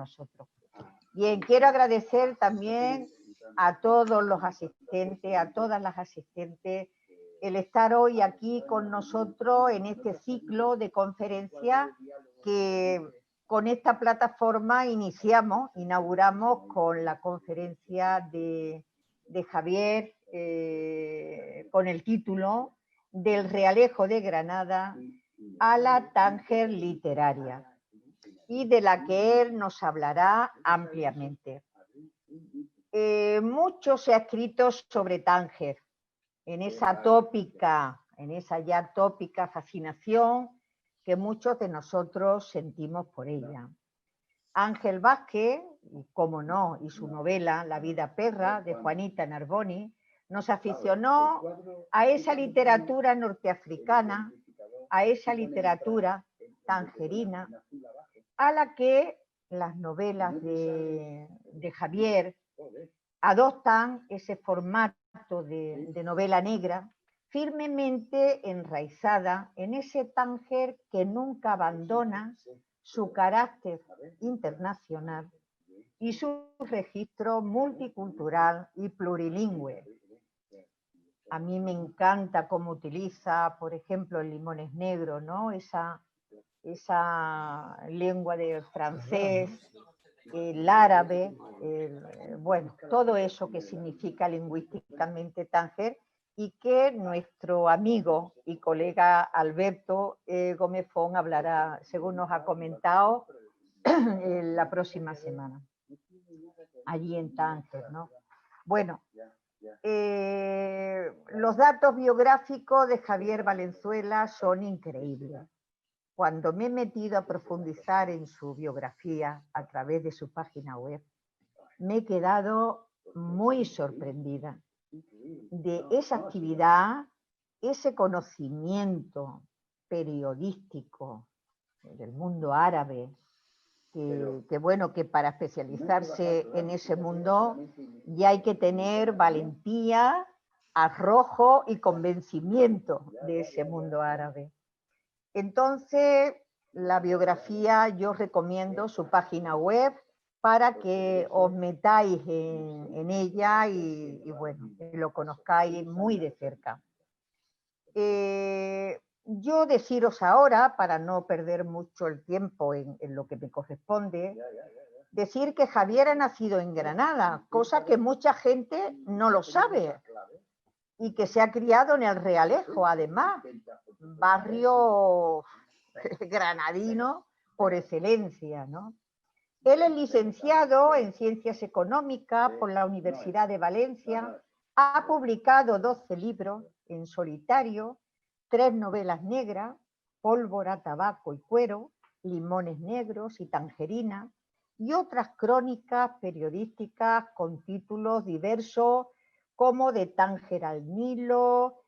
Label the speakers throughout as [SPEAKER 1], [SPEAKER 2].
[SPEAKER 1] nosotros. Bien, quiero agradecer también a todos los asistentes, a todas las asistentes, el estar hoy aquí con nosotros en este ciclo de conferencias que con esta plataforma inauguramos con la conferencia de Javier con el título Del Realejo de Granada a la Tánger literaria, y de la que él nos hablará ampliamente. Mucho se ha escrito sobre Tánger, en esa ya tópica fascinación que muchos de nosotros sentimos por ella. Ángel Vázquez, como no, y su novela La vida perra, de Juanita Narboni, nos aficionó a esa literatura norteafricana, a esa literatura tangerina, a la que las novelas de Javier adoptan ese formato de novela negra, firmemente enraizada en ese Tánger que nunca abandona su carácter internacional y su registro multicultural y plurilingüe. A mí me encanta cómo utiliza, por ejemplo, el Limones Negros, ¿no? Esa lengua del francés, el árabe, bueno, todo eso que significa lingüísticamente Tánger, y que nuestro amigo y colega Alberto Gómez Font hablará, según nos ha comentado, la próxima semana, allí en Tánger, ¿no? Bueno, los datos biográficos de Javier Valenzuela son increíbles. Cuando me he metido a profundizar en su biografía a través de su página web, me he quedado muy sorprendida de esa actividad, ese conocimiento periodístico del mundo árabe, que bueno, que para especializarse en ese mundo ya hay que tener valentía, arrojo y convencimiento de ese mundo árabe. Entonces, la biografía, yo recomiendo su página web para que os metáis en ella y bueno, lo conozcáis muy de cerca. Yo deciros ahora, para no perder mucho el tiempo en lo que me corresponde, decir que Javier ha nacido en Granada, cosa que mucha gente no lo sabe, y que se ha criado en el Realejo, además, barrio granadino por excelencia, ¿no? Él es licenciado en Ciencias Económicas por la Universidad de Valencia, ha publicado 12 libros en solitario, 3 novelas negras, Pólvora, Tabaco y Cuero, Limones Negros y Tangerina, y otras crónicas periodísticas con títulos diversos como De Tánger al Nilo,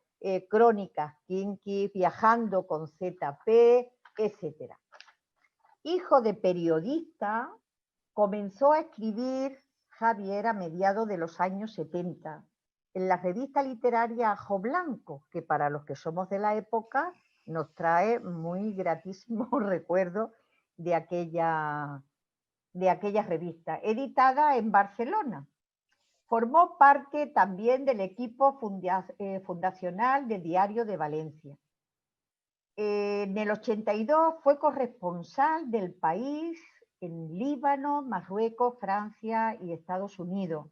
[SPEAKER 1] Crónicas Kinky, Viajando con ZP, etc. Hijo de periodista, comenzó a escribir Javier a mediados de los años 70 en la revista literaria Ajo Blanco, que para los que somos de la época nos trae muy gratísimos recuerdos de aquella revista, editada en Barcelona. Formó parte también del equipo fundacional del Diario de Valencia. En el 82 fue corresponsal del País en Líbano, Marruecos, Francia y Estados Unidos.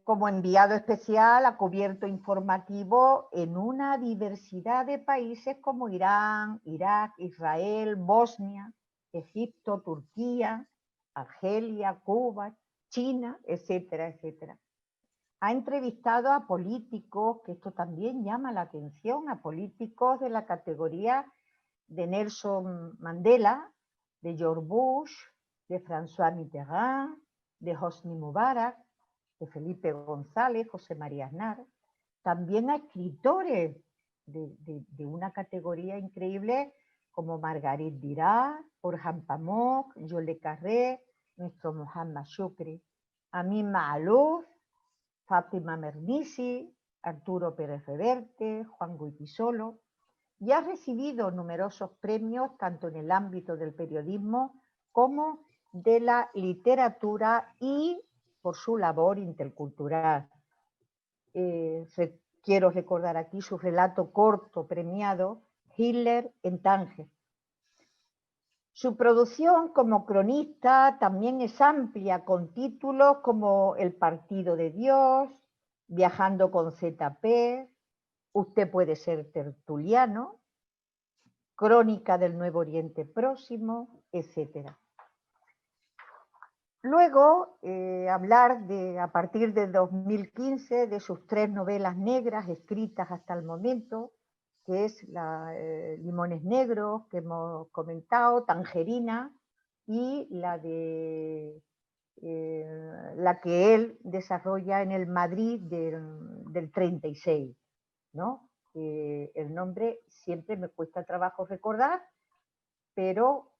[SPEAKER 1] Como enviado especial ha cubierto informativo en una diversidad de países como Irán, Irak, Israel, Bosnia, Egipto, Turquía, Argelia, Cuba, China, etcétera, etcétera. Ha entrevistado a políticos, que esto también llama la atención, a políticos de la categoría de Nelson Mandela, de George Bush, de François Mitterrand, de Hosni Mubarak, de Felipe González, José María Aznar. También a escritores de una categoría increíble como Margarit Dirá, Orhan Pamuk, Jules Le Carré, nuestro Muhammad Shukri, Amin Maalouf, Fátima Mernissi, Arturo Pérez Reverte, Juan Goytisolo, y ha recibido numerosos premios tanto en el ámbito del periodismo como de la literatura y por su labor intercultural. Quiero recordar aquí su relato corto premiado, Hitler en Tánger. Su producción como cronista también es amplia, con títulos como El partido de Dios, Viajando con ZP, Usted puede ser tertuliano, Crónica del Nuevo Oriente Próximo, etc. Luego, hablar a partir de 2015 de sus 3 novelas negras escritas hasta el momento, que es Limones Negros, que hemos comentado, Tangerina, y la que él desarrolla en el Madrid del 36, ¿no? El nombre siempre me cuesta trabajo recordar, pero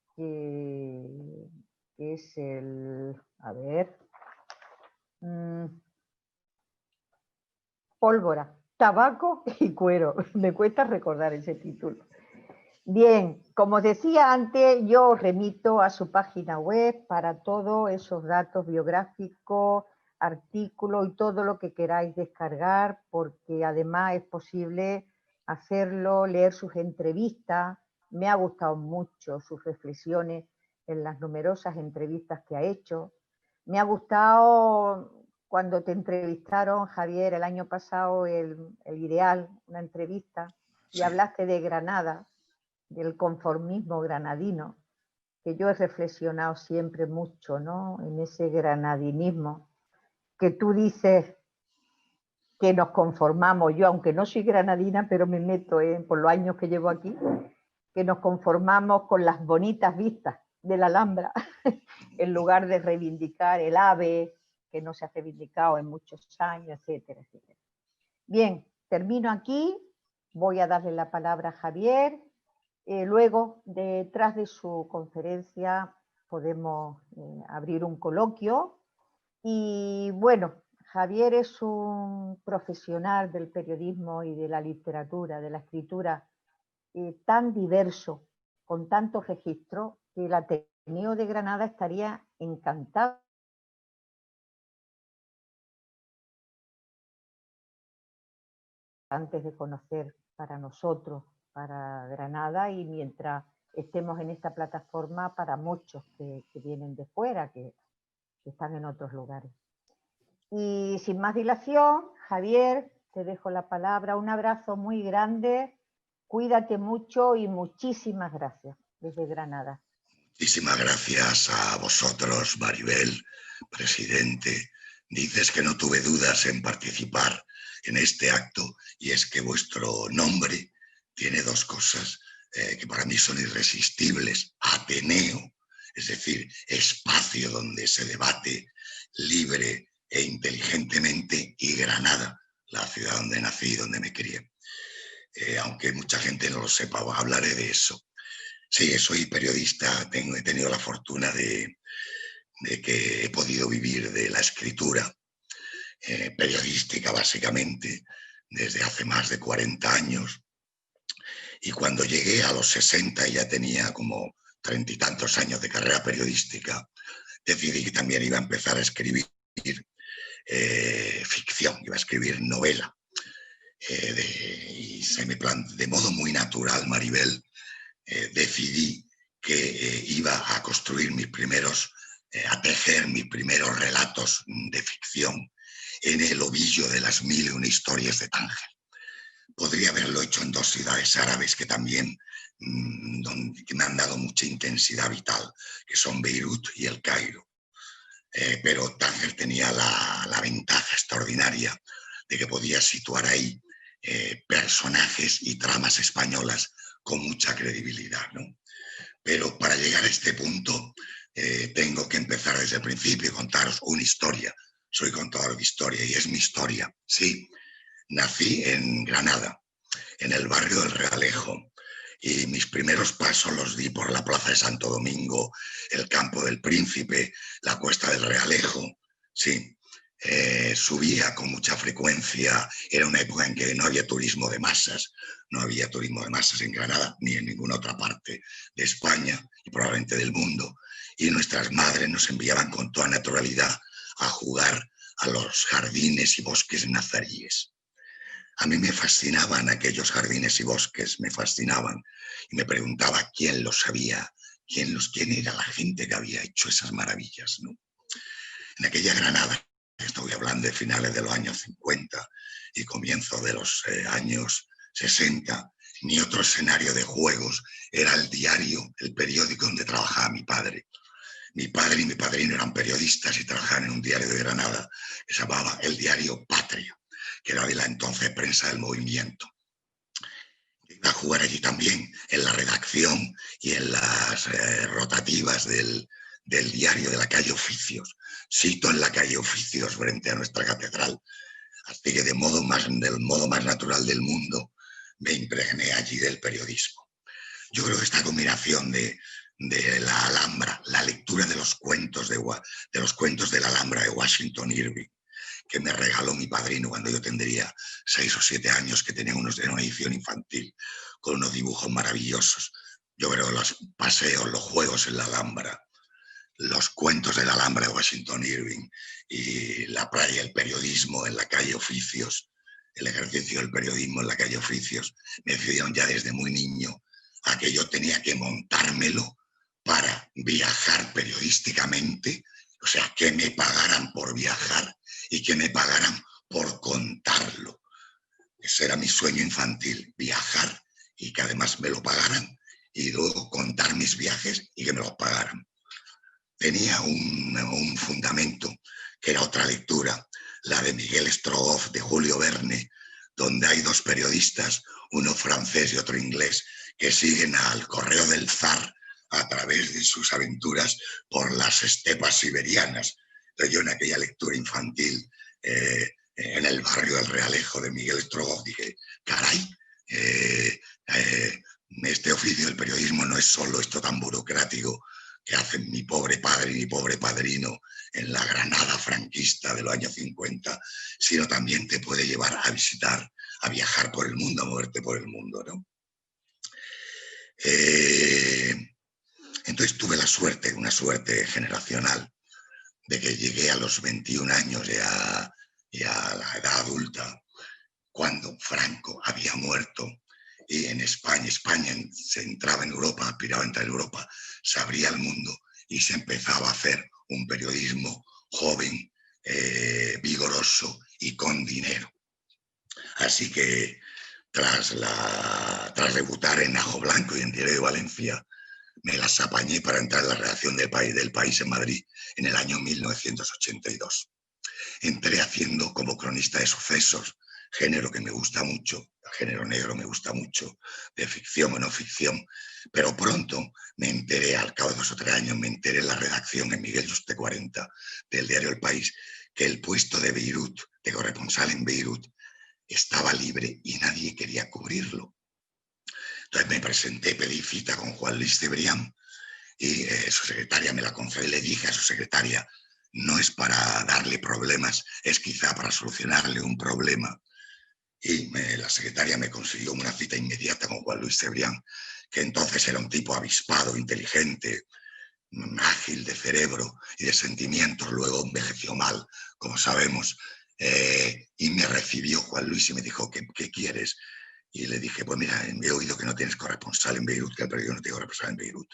[SPEAKER 1] es el, a ver, Pólvora, tabaco y cuero. Me cuesta recordar ese título. Bien, como decía antes, yo remito a su página web para todos esos datos biográficos, artículos y todo lo que queráis descargar, porque además es posible hacerlo, leer sus entrevistas. Me ha gustado mucho sus reflexiones en las numerosas entrevistas que ha hecho. Me ha gustado cuando te entrevistaron, Javier, el año pasado, el Ideal, una entrevista, y hablaste de Granada, del conformismo granadino, que yo he reflexionado siempre mucho, ¿no? En ese granadinismo, que tú dices que nos conformamos, yo aunque no soy granadina, pero me meto por los años que llevo aquí, que nos conformamos con las bonitas vistas de la Alhambra, en lugar de reivindicar el AVE, que no se ha reivindicado en muchos años, etcétera, etcétera. Bien, termino aquí, voy a darle la palabra a Javier. Luego, detrás de su conferencia, podemos abrir un coloquio. Y bueno, Javier es un profesional del periodismo y de la literatura, de la escritura, tan diverso, con tantos registros, que el Ateneo de Granada estaría encantado antes de conocer para nosotros, para Granada, y mientras estemos en esta plataforma para muchos que vienen de fuera, que están en otros lugares. Y sin más dilación, Javier, te dejo la palabra. Un abrazo muy grande, cuídate mucho y muchísimas gracias desde Granada.
[SPEAKER 2] Muchísimas gracias a vosotros, Maribel, presidente. Dices que no tuve dudas en participar en este acto, y es que vuestro nombre tiene dos cosas que para mí son irresistibles. Ateneo, es decir, espacio donde se debate libre e inteligentemente, y Granada, la ciudad donde nací y donde me crié. Aunque mucha gente no lo sepa, hablaré de eso. Sí, soy periodista, he tenido la fortuna de que he podido vivir de la escritura periodística, básicamente, desde hace más de 40 años. Y cuando llegué a los 60 y ya tenía como 30 y tantos años de carrera periodística, decidí que también iba a empezar a escribir ficción, iba a escribir novela. Y de modo muy natural, Maribel, decidí que iba a construir a tejer mis primeros relatos de ficción en el ovillo de las 1001 historias de Tánger. Podría haberlo hecho en 2 ciudades árabes que también que me han dado mucha intensidad vital, que son Beirut y El Cairo. Pero Tánger tenía la ventaja extraordinaria de que podía situar ahí personajes y tramas españolas con mucha credibilidad, ¿no? Pero para llegar a este punto tengo que empezar desde el principio y contaros una historia. Soy contador de historia y es mi historia. Sí, nací en Granada, en el barrio del Realejo, y mis primeros pasos los di por la Plaza de Santo Domingo, el Campo del Príncipe, la Cuesta del Realejo. Sí, subía con mucha frecuencia. Era una época en que no había turismo de masas, no había turismo de masas en Granada ni en ninguna otra parte de España y probablemente del mundo, y nuestras madres nos enviaban con toda naturalidad a jugar a los jardines y bosques nazaríes. A mí me fascinaban aquellos jardines y bosques, me fascinaban, y me preguntaba quién los sabía, quién era la gente que había hecho esas maravillas, ¿no? En aquella Granada, estoy hablando de finales de los años 50 y comienzo de los años 60, mi otro escenario de juegos era el diario, el periódico donde trabajaba mi padre. Mi padre y mi padrino eran periodistas y trabajaban en un diario de Granada que se llamaba el diario Patria, que era de la entonces prensa del movimiento. Iba a jugar allí también en la redacción y en las rotativas del diario de la calle Oficios. Sito en la calle Oficios frente a nuestra catedral. Así que del modo más natural del mundo me impregné allí del periodismo. Yo creo que esta combinación de la Alhambra, la lectura de los cuentos de la Alhambra de Washington Irving, que me regaló mi padrino cuando yo tendría 6 o 7 años, que tenía una edición infantil con unos dibujos maravillosos. Yo creo que los paseos, los juegos en la Alhambra, los cuentos de la Alhambra de Washington Irving y la playa, el periodismo en la calle Oficios, el ejercicio del periodismo en la calle Oficios, me decidieron ya desde muy niño a que yo tenía que montármelo para viajar periodísticamente, o sea, que me pagaran por viajar y que me pagaran por contarlo. Ese era mi sueño infantil, viajar y que además me lo pagaran y luego contar mis viajes y que me los pagaran. Tenía un fundamento que era otra lectura, la de Miguel Strogoff, de Julio Verne, donde hay 2 periodistas, uno francés y otro inglés, que siguen al correo del zar a través de sus aventuras por las estepas siberianas. Entonces yo en aquella lectura infantil, en el barrio del Realejo de Miguel Strogoff, dije, caray, este oficio del periodismo no es solo esto tan burocrático que hacen mi pobre padre y mi pobre padrino en la Granada franquista de los años 50, sino también te puede llevar a visitar, a viajar por el mundo, a moverte por el mundo, ¿no? Entonces tuve la suerte, una suerte generacional, de que llegué a los 21 años y a la edad adulta, cuando Franco había muerto y en España se entraba en Europa, aspiraba a entrar en Europa, se abría el mundo y se empezaba a hacer un periodismo joven, vigoroso y con dinero. Así que tras debutar en Ajo Blanco y en Diario de Valencia, me las apañé para entrar en la redacción del País en Madrid en el año 1982. Entré haciendo como cronista de sucesos, género que me gusta mucho, el género negro me gusta mucho, de ficción o no ficción, pero pronto me enteré, al cabo de 2 o 3 años, me enteré en la redacción en Miguel Juste 40 del diario El País, que el puesto de Beirut, de corresponsal en Beirut, estaba libre y nadie quería cubrirlo. Entonces me presenté, pedí cita con Juan Luis Cebrián y su secretaria me la concedió y le dije a su secretaria, no es para darle problemas, es quizá para solucionarle un problema. Y la secretaria me consiguió una cita inmediata con Juan Luis Cebrián, que entonces era un tipo avispado, inteligente, ágil de cerebro y de sentimientos, luego envejeció mal, como sabemos, y me recibió Juan Luis y me dijo, ¿qué quieres? Y le dije, pues mira, he oído que no tienes corresponsal en Beirut, que el periódico no tiene corresponsal en Beirut.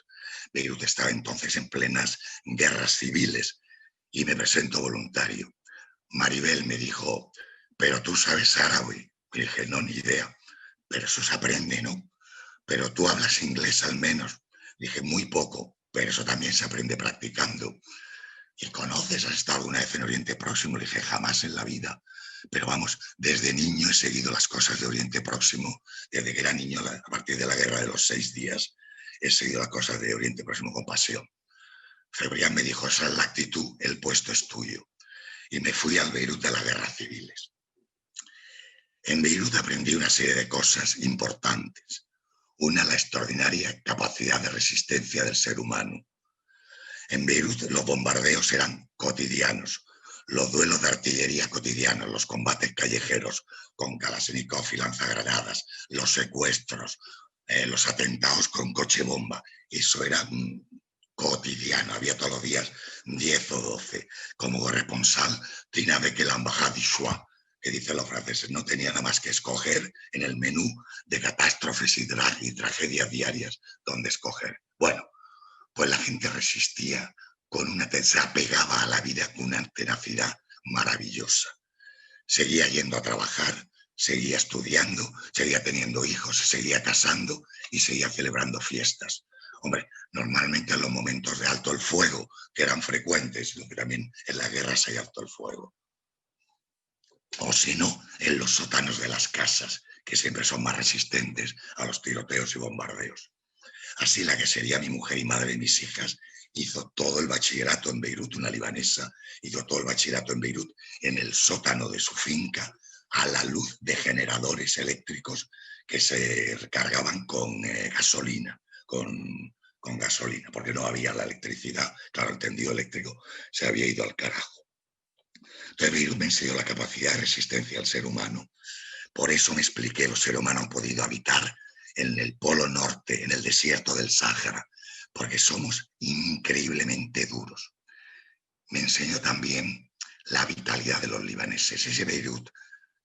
[SPEAKER 2] Beirut estaba entonces en plenas guerras civiles y me presento voluntario. Maribel me dijo, pero tú sabes árabe. Y dije, no, ni idea, pero eso se aprende, ¿no? Pero tú hablas inglés al menos. Dije, muy poco, pero eso también se aprende practicando. ¿Y conoces? ¿Has estado alguna vez en Oriente Próximo? Le dije, jamás en la vida. Pero vamos, desde niño he seguido las cosas de Oriente Próximo. Desde que era niño, a partir de la guerra de los 6 días, he seguido las cosas de Oriente Próximo con pasión. Cebrián me dijo, esa es la actitud, el puesto es tuyo. Y me fui al Beirut de las guerras civiles. En Beirut aprendí una serie de cosas importantes. Una, la extraordinaria capacidad de resistencia del ser humano. En Beirut los bombardeos eran cotidianos. los duelos de artillería cotidianos, los combates callejeros con Kalashnikov y lanzagranadas, los secuestros, los atentados con coche bomba. Eso era cotidiano, había todos los días 10 o 12. Como corresponsal, tenía que la embajada de Choix, que dicen los franceses, no tenía nada más que escoger en el menú de catástrofes y tragedias diarias donde escoger. Bueno, pues la gente resistía se apegaba a la vida con una tenacidad maravillosa. Seguía yendo a trabajar, seguía estudiando, seguía teniendo hijos, se seguía casando y seguía celebrando fiestas. Hombre, normalmente en los momentos de alto el fuego, que eran frecuentes, lo que también en la guerra se alto el fuego. O si no, en los sótanos de las casas, que siempre son más resistentes a los tiroteos y bombardeos. Así la que sería mi mujer y madre de mis hijas hizo todo el bachillerato en Beirut, una libanesa, hizo todo el bachillerato en Beirut en el sótano de su finca a la luz de generadores eléctricos que se cargaban con gasolina, con gasolina, porque no había la electricidad. Claro, el tendido eléctrico se había ido al carajo. Entonces Beirut me enseñó la capacidad de resistencia al ser humano. Por eso me expliqué, los seres humanos han podido habitar en el Polo Norte, en el desierto del Sáhara, porque somos increíblemente duros. Me enseñó también la vitalidad de los libaneses, ese Beirut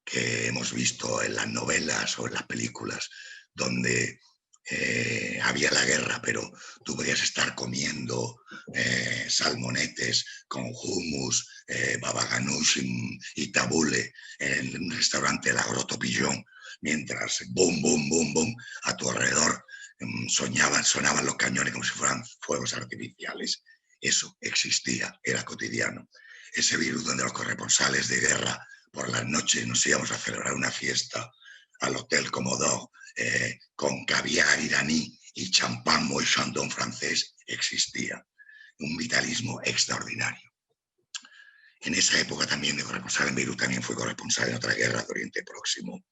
[SPEAKER 2] que hemos visto en las novelas o en las películas, donde había la guerra, pero tú podías estar comiendo salmonetes con hummus, baba ganoush y tabule en un restaurante de la Grotto Pillon, mientras boom, boom, boom, boom, a tu alrededor sonaban los cañones como si fueran fuegos artificiales. Eso existía, era cotidiano. Ese virus donde los corresponsales de guerra por las noches nos íbamos a celebrar una fiesta al Hotel Commodore con caviar iraní y champán Moët Chandon francés, existía. Un vitalismo extraordinario. En esa época también de corresponsal en Beirut, también fui corresponsal en otras guerras de Oriente Próximo,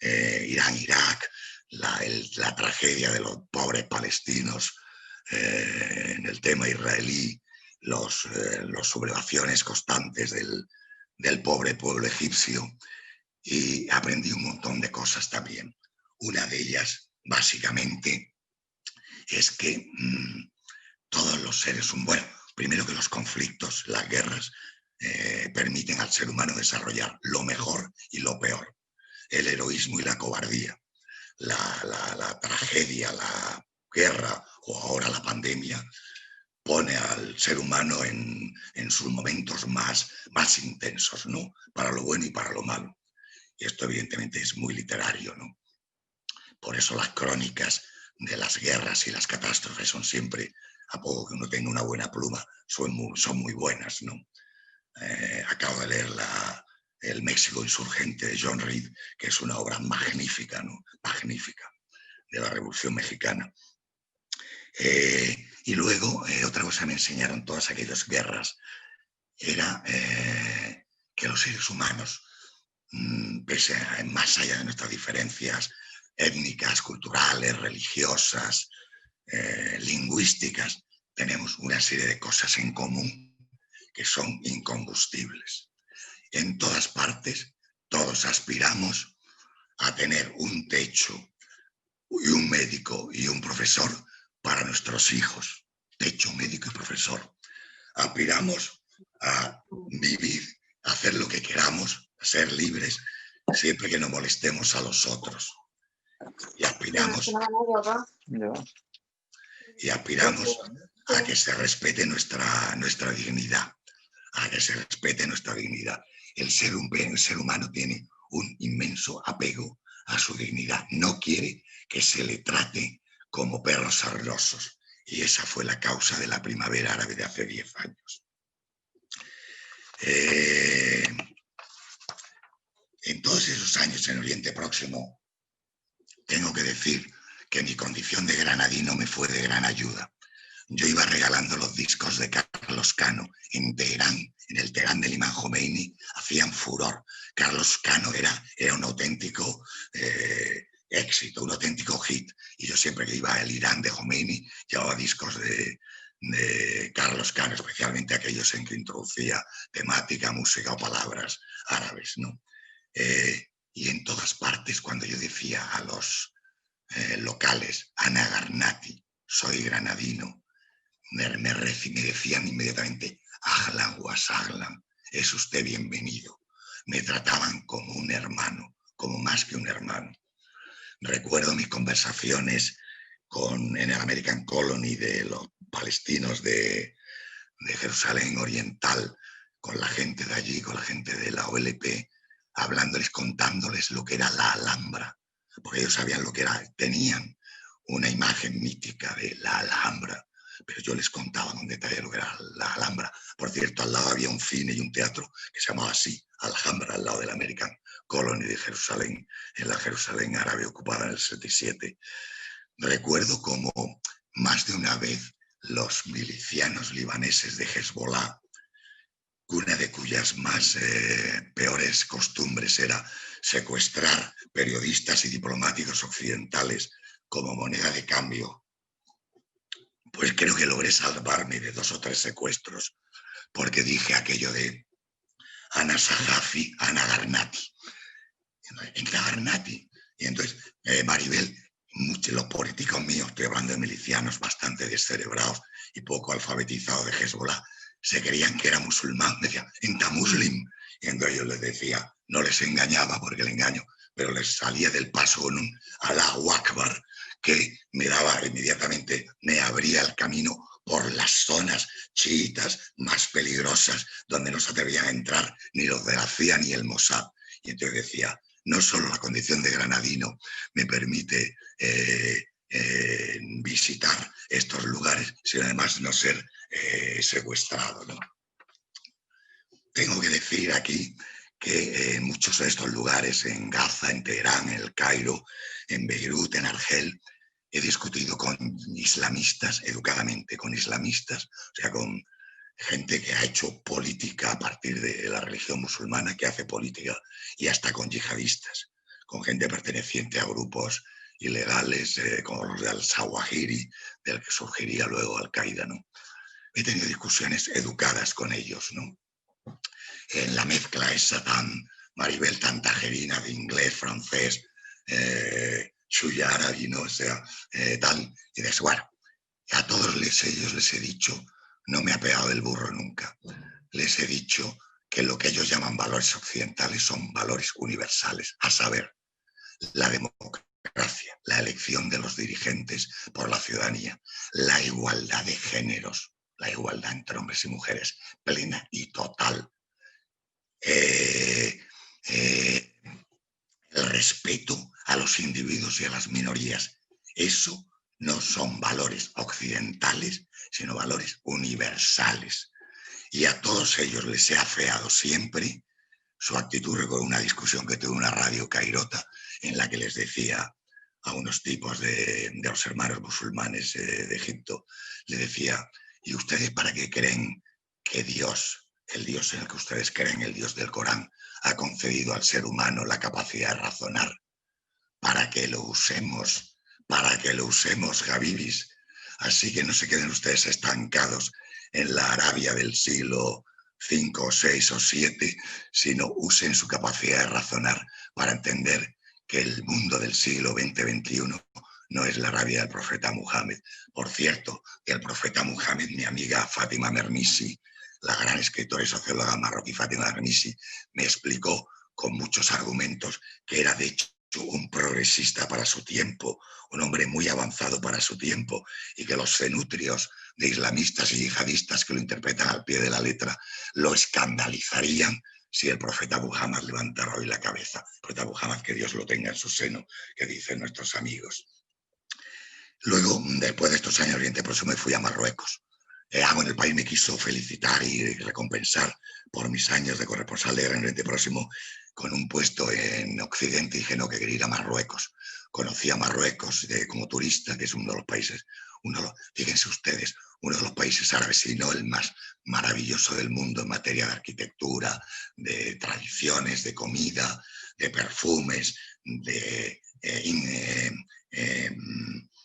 [SPEAKER 2] Irán, Irak, la tragedia de los pobres palestinos, en el tema israelí, las sublevaciones constantes del pobre pueblo egipcio, y aprendí un montón de cosas también. Una de ellas, básicamente, es que todos los seres humanos, bueno, primero que los conflictos, las guerras, permiten al ser humano desarrollar lo mejor y lo peor, el heroísmo y la cobardía, la tragedia, la guerra o ahora la pandemia, pone al ser humano en sus momentos más intensos, ¿no? Para lo bueno y para lo malo. Y esto evidentemente es muy literario, ¿no? Por eso las crónicas de las guerras y las catástrofes son siempre, a poco que uno tenga una buena pluma, son muy buenas, ¿no? Acabo de leer El México insurgente de John Reed, que es una obra magnífica, ¿no? Magnífica, de la Revolución Mexicana. Y luego, otra cosa que me enseñaron todas aquellas guerras era que los seres humanos, pese a más allá de nuestras diferencias étnicas, culturales, religiosas, lingüísticas, tenemos una serie de cosas en común que son incombustibles. En todas partes, todos aspiramos a tener un techo y un médico y un profesor para nuestros hijos. Techo, médico y profesor. Aspiramos a vivir, a hacer lo que queramos, a ser libres, siempre que no molestemos a los otros. Y aspiramos a que se respete nuestra dignidad, a que se respete nuestra dignidad. El ser humano tiene un inmenso apego a su dignidad. No quiere que se le trate como perros arrosos. Y esa fue la causa de la primavera árabe de hace 10 años. En todos esos años en Oriente Próximo, tengo que decir que mi condición de granadino me fue de gran ayuda. Yo iba regalando los discos de Carlos Cano en Teherán, en el Teherán del Imam Jomeini, hacían furor. Carlos Cano era un auténtico éxito, un auténtico hit. Y yo siempre que iba al Irán de Jomeini, llevaba discos de Carlos Cano, especialmente aquellos en que introducía temática, música o palabras árabes, ¿no? Y en todas partes, cuando yo decía a los locales, Ana Garnati, soy granadino, me decían inmediatamente, Ahlan wa sahlan, es usted bienvenido. Me trataban como un hermano, como más que un hermano. Recuerdo mis conversaciones en el American Colony de los palestinos de Jerusalén Oriental, con la gente de allí, con la gente de la OLP, hablándoles, contándoles lo que era la Alhambra, porque ellos sabían lo que era, tenían una imagen mítica de la Alhambra, pero yo les contaba con detalle lo que era la Alhambra. Por cierto, al lado había un cine y un teatro que se llamaba así, Alhambra, al lado del American Colony de Jerusalén, en la Jerusalén árabe ocupada en el 77. Recuerdo como más de una vez los milicianos libaneses de Hezbollah, una de cuyas más peores costumbres era secuestrar periodistas y diplomáticos occidentales como moneda de cambio, pues creo que logré salvarme de 2 o 3 secuestros, porque dije aquello de Ana Sahafi, Ana Garnati. Ana Garnati. Y entonces, Maribel, los políticos míos, estoy hablando de milicianos bastante descerebrados y poco alfabetizados de Hezbollah, se creían que era musulmán, me decían, enta muslim. Y entonces yo les decía, no les engañaba porque el engaño, pero les salía del paso con un Allahu Akbar que me daba inmediatamente, me abría el camino por las zonas chiitas más peligrosas donde no se atrevían a entrar ni los de la CIA ni el Mossad. Y entonces decía, no solo la condición de granadino me permite visitar estos lugares, sino además no ser secuestrado, ¿no? Tengo que decir aquí que en muchos de estos lugares, en Gaza, en Teherán, en el Cairo, en Beirut, en Argel, he discutido con islamistas, educadamente, con islamistas, o sea, con gente que ha hecho política a partir de la religión musulmana, que hace política, y hasta con yihadistas, con gente perteneciente a grupos ilegales como los de Al-Zawahiri, del que surgiría luego Al-Qaeda, ¿no? He tenido discusiones educadas con ellos, ¿no? En la mezcla esa tan, Maribel, tan tajerina de inglés, francés, suya árabe, ¿no? O sea, tal, y de bueno, a todos ellos les he dicho, no me ha pegado del burro nunca, les he dicho que lo que ellos llaman valores occidentales son valores universales, a saber, la democracia, la elección de los dirigentes por la ciudadanía, la igualdad de géneros, la igualdad entre hombres y mujeres, plena y total, el respeto a los individuos y a las minorías. Eso no son valores occidentales, sino valores universales. Y a todos ellos les he afeado siempre su actitud. Recuerdo una discusión que tuve en una radio cairota en la que les decía a unos tipos de los hermanos musulmanes de Egipto, les decía, ¿y ustedes para qué creen que Dios, el Dios en el que ustedes creen, el Dios del Corán, ha concedido al ser humano la capacidad de razonar? Para que lo usemos, Javibis. Así que no se queden ustedes estancados en la Arabia del siglo V o VI o VII, sino usen su capacidad de razonar para entender que el mundo del siglo XX-XXI no es la Arabia del profeta Muhammad. Por cierto, que el profeta Muhammad, mi amiga Fátima Mernissi, la gran escritora y socióloga marroquí Fátima Mernissi, me explicó con muchos argumentos que era de hecho un progresista para su tiempo, un hombre muy avanzado para su tiempo, y que los cenutrios de islamistas y yihadistas que lo interpretan al pie de la letra lo escandalizarían si el profeta Muhammad levantara hoy la cabeza. El profeta Muhammad, que Dios lo tenga en su seno, que dicen nuestros amigos. Luego, después de estos años de Oriente Próximo, me fui a Marruecos. En el país me quiso felicitar y recompensar por mis años de corresponsal de Gran Oriente Próximo con un puesto en Occidente. Y dije, no, que quería ir a Marruecos. Conocí a Marruecos como turista, que es uno de los países, fíjense ustedes, uno de los países árabes, si no el más maravilloso del mundo en materia de arquitectura, de tradiciones, de comida, de perfumes, de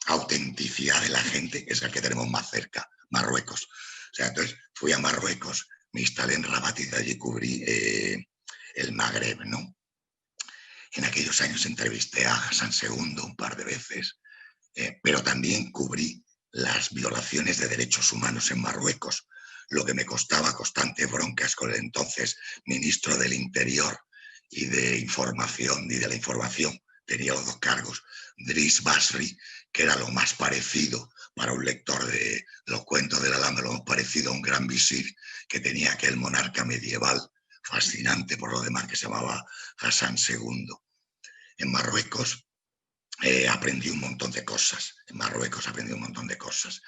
[SPEAKER 2] autenticidad de la gente, es el que tenemos más cerca, Marruecos. O sea, entonces fui a Marruecos, me instalé en Rabat y de allí cubrí el Magreb, ¿no? En aquellos años entrevisté a Hassan II un par de veces, pero también cubrí las violaciones de derechos humanos en Marruecos, lo que me costaba constantes broncas con el entonces ministro del Interior y de Información, y de la Información, tenía los dos cargos, Driss Basri, que era lo más parecido para un lector de los cuentos de la Alhambra, lo más parecido a un gran visir que tenía aquel monarca medieval, fascinante por lo demás, que se llamaba Hassan II. En Marruecos aprendí un montón de cosas. En Marruecos aprendí un montón de cosas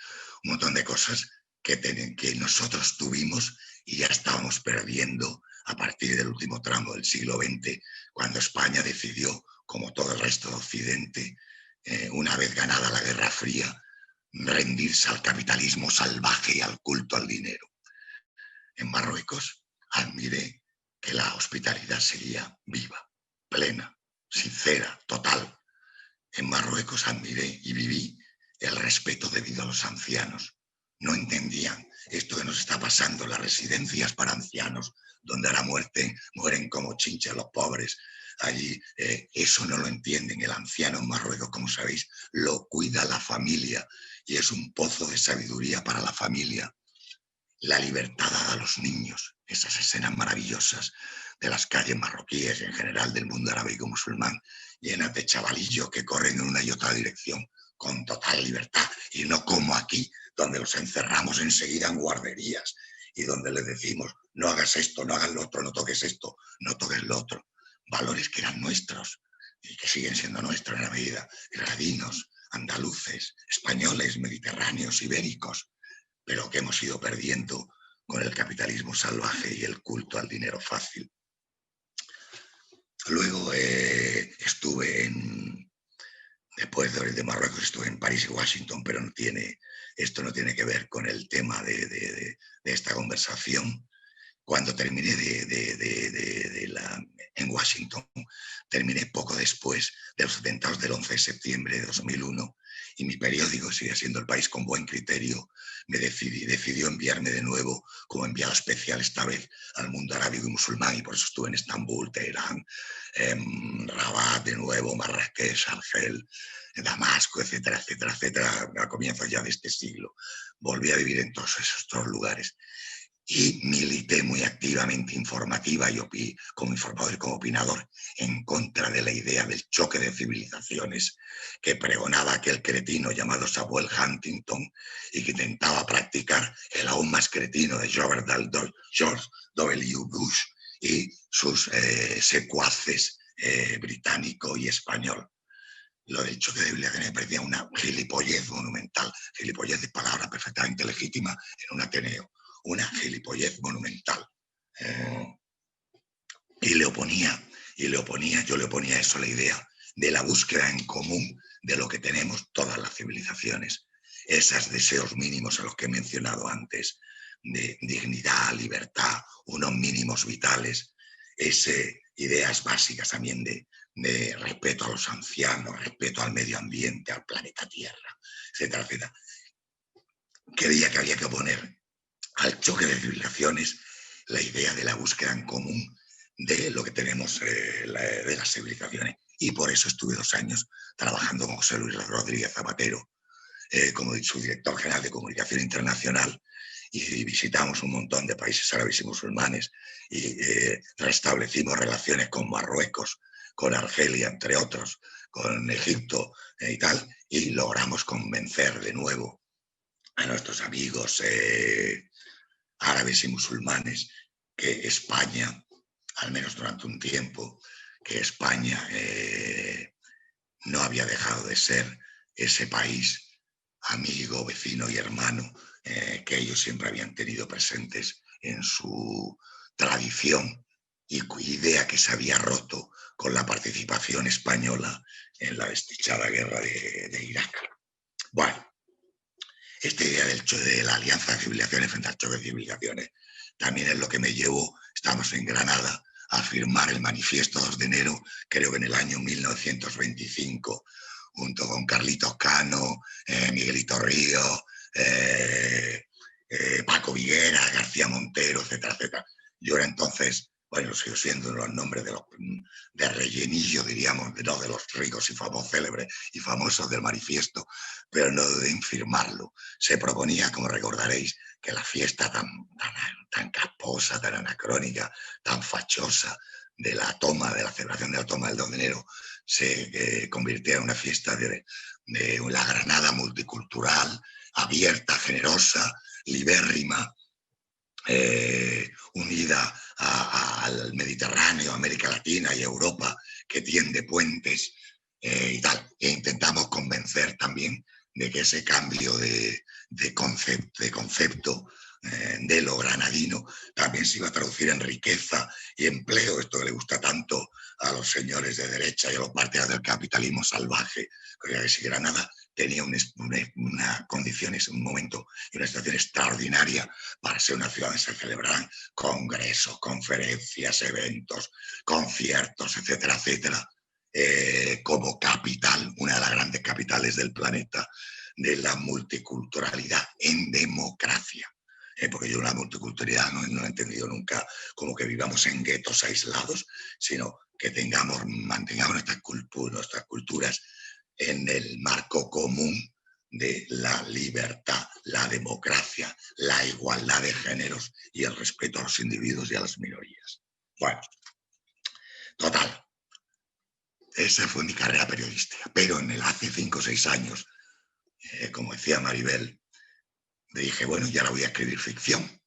[SPEAKER 2] que nosotros tuvimos y ya estábamos perdiendo a partir del último tramo del siglo XX, cuando España decidió, como todo el resto de Occidente, una vez ganada la Guerra Fría, rendirse al capitalismo salvaje y al culto al dinero. En Marruecos admiré que la hospitalidad seguía viva, plena, sincera, total. En Marruecos admiré y viví el respeto debido a los ancianos. No entendían esto que nos está pasando en las residencias para ancianos, donde a la muerte mueren como chinches los pobres. Allí eso no lo entienden. El anciano en Marruecos, como sabéis, lo cuida la familia y es un pozo de sabiduría para la familia. La libertad dada a los niños, esas escenas maravillosas de las calles marroquíes y en general del mundo arábigo musulmán, llenas de chavalillos que corren en una y otra dirección con total libertad, y no como aquí, donde los encerramos enseguida en guarderías y donde les decimos, no hagas esto, no hagas lo otro, no toques esto, no toques lo otro. Valores que eran nuestros y que siguen siendo nuestros en la medida, gradinos, andaluces, españoles, mediterráneos, ibéricos, pero que hemos ido perdiendo con el capitalismo salvaje y el culto al dinero fácil. Luego después de Marruecos estuve en París y Washington, pero esto no tiene que ver con el tema de esta conversación. Cuando terminé en Washington, terminé poco después de los atentados del 11 de septiembre de 2001, y mi periódico, sigue siendo El País con buen criterio, decidió enviarme de nuevo como enviado especial, esta vez al mundo arábigo y musulmán, y por eso estuve en Estambul, Teherán, Rabat de nuevo, Marrakech, Argel, Damasco, etcétera, etcétera, etcétera, a comienzos ya de este siglo. Volví a vivir en todos esos otros lugares. Y milité muy activamente informativa y como informador y como opinador en contra de la idea del choque de civilizaciones que pregonaba aquel cretino llamado Samuel Huntington y que intentaba practicar el aún más cretino de George W. Bush y sus secuaces británico y español. Lo del choque de civilizaciones me parecía una gilipollez monumental. Gilipollez es palabra perfectamente legítima en un Ateneo. Una gilipollez monumental. Yo le oponía eso, la idea de la búsqueda en común de lo que tenemos todas las civilizaciones. Esos deseos mínimos a los que he mencionado antes, de dignidad, libertad, unos mínimos vitales, ideas básicas también de respeto a los ancianos, respeto al medio ambiente, al planeta Tierra, etcétera, etcétera. Creía que había que oponer al choque de civilizaciones la idea de la búsqueda en común de lo que tenemos de las civilizaciones. Y por eso estuve 2 años trabajando con José Luis Rodríguez Zapatero como subdirector general de Comunicación Internacional, y visitamos un montón de países árabes y musulmanes y restablecimos relaciones con Marruecos, con Argelia, entre otros, con Egipto y tal, y logramos convencer de nuevo a nuestros amigos árabes y musulmanes que España, al menos durante un tiempo, que España no había dejado de ser ese país amigo, vecino y hermano que ellos siempre habían tenido presentes en su tradición, y cuya idea que se había roto con la participación española en la desdichada guerra de Irak. Bueno, esta idea de la alianza de civilizaciones frente al choque de civilizaciones también es lo que me llevó, estamos en Granada, a firmar el manifiesto 2 de enero, creo que en el año 1925, junto con Carlitos Cano, Miguelito Río, Paco Viguera, García Montero, etcétera, etcétera. Yo era entonces, bueno, sigo siendo los nombres de rellenillo, diríamos, no de los ricos y famosos, célebres y famosos del manifiesto, pero no de infirmarlo. Se proponía, como recordaréis, que la fiesta tan casposa, tan anacrónica, tan fachosa de la celebración de la toma del 2 de enero, se convirtiera en una fiesta de la Granada multicultural, abierta, generosa, libérrima, unida al Mediterráneo, América Latina y Europa, que tiende puentes y tal. E intentamos convencer también de que ese cambio de concepto de lo granadino también se iba a traducir en riqueza y empleo, esto que le gusta tanto a los señores de derecha y a los partidarios del capitalismo salvaje, que si Granada tenía unas condiciones, un momento y una situación extraordinaria para ser una ciudad donde se celebraran congresos, conferencias, eventos, conciertos, etcétera, etcétera, como capital, una de las grandes capitales del planeta, de la multiculturalidad en democracia. Porque yo la multiculturalidad no he entendido nunca como que vivamos en guetos aislados, sino que mantengamos nuestras culturas en el marco común de la libertad, la democracia, la igualdad de géneros y el respeto a los individuos y a las minorías. Bueno, total, esa fue mi carrera periodística, pero hace 5 o 6 años, como decía Maribel, me dije, bueno, ya ahora voy a escribir ficción.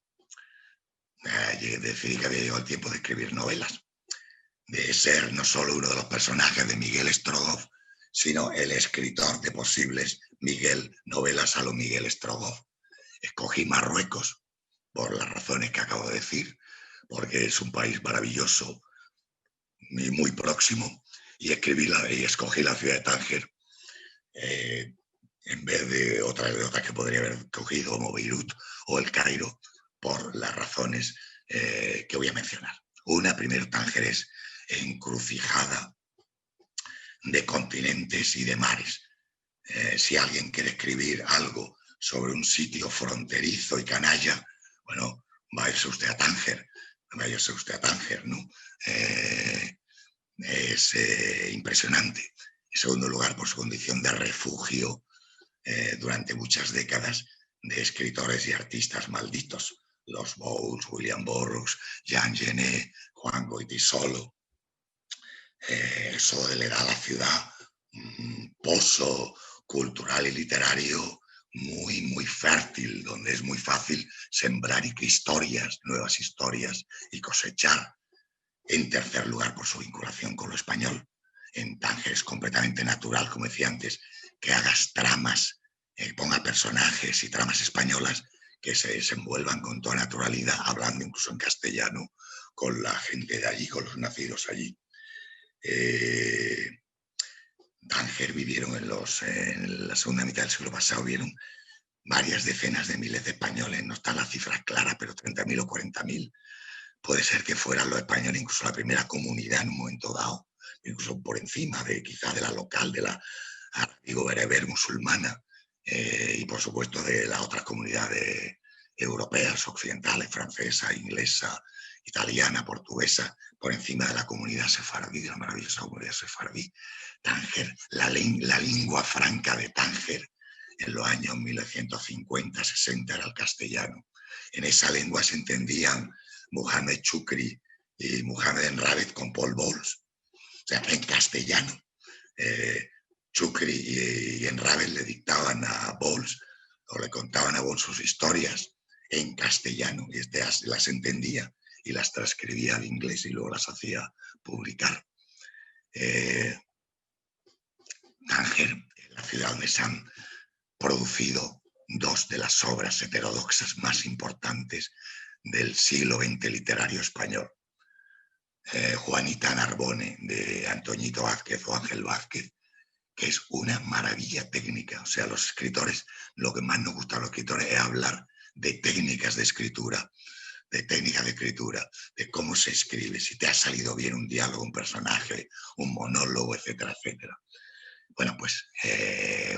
[SPEAKER 2] Decidí que había llegado el tiempo de escribir novelas, de ser no solo uno de los personajes de Miguel Strogoff, sino el escritor de posibles novelas a lo Miguel Strogoff. Escogí Marruecos por las razones que acabo de decir, porque es un país maravilloso y muy próximo, y escogí la ciudad de Tánger en vez de otras que podría haber cogido, como Beirut o el Cairo, por las razones que voy a mencionar. Una, primero, Tánger es encrucijada de continentes y de mares. Si alguien quiere escribir algo sobre un sitio fronterizo y canalla, bueno, váyase usted a Tánger, ¿no? Es impresionante. En segundo lugar, por su condición de refugio durante muchas décadas de escritores y artistas malditos. Los Bowles, William Burroughs, Jean Genet, Juan Goytisolo. Eso le da a la ciudad un pozo cultural y literario muy, muy fértil, donde es muy fácil sembrar nuevas historias y cosechar. En tercer lugar, por su vinculación con lo español. En Tánger es completamente natural, como decía antes, que hagas tramas, ponga personajes y tramas españolas que se desenvuelvan con toda naturalidad, hablando incluso en castellano con la gente de allí, con los nacidos allí. Tánger vivieron en la segunda mitad del siglo pasado, vieron varias decenas de miles de españoles, no están las cifras claras, pero 30.000 o 40.000. Puede ser que fueran los españoles incluso la primera comunidad en un momento dado, incluso por encima quizá de la local, de la bereber musulmana, y por supuesto de las otras comunidades europeas, occidentales, francesa, inglesa, italiana, portuguesa, por encima de la comunidad sefardí, de la maravillosa comunidad sefardí. Tánger, la lengua franca de Tánger en los años 1950-60 era el castellano. En esa lengua se entendían Muhammad Chukri y Muhammad Enravet con Paul Bowles, o sea, en castellano. Chukri y Enravet le dictaban a Bowles o le contaban a Bowles sus historias en castellano, y las entendía y las transcribía al inglés y luego las hacía publicar. Tánger es la ciudad donde se han producido dos de las obras heterodoxas más importantes del siglo XX literario español. Juanita Narbone, de Antoñito Vázquez o Ángel Vázquez, que es una maravilla técnica. O sea, los escritores, lo que más nos gusta a los escritores es hablar de técnicas de escritura, de cómo se escribe, si te ha salido bien un diálogo, un personaje, un monólogo, etcétera, etcétera. Bueno, pues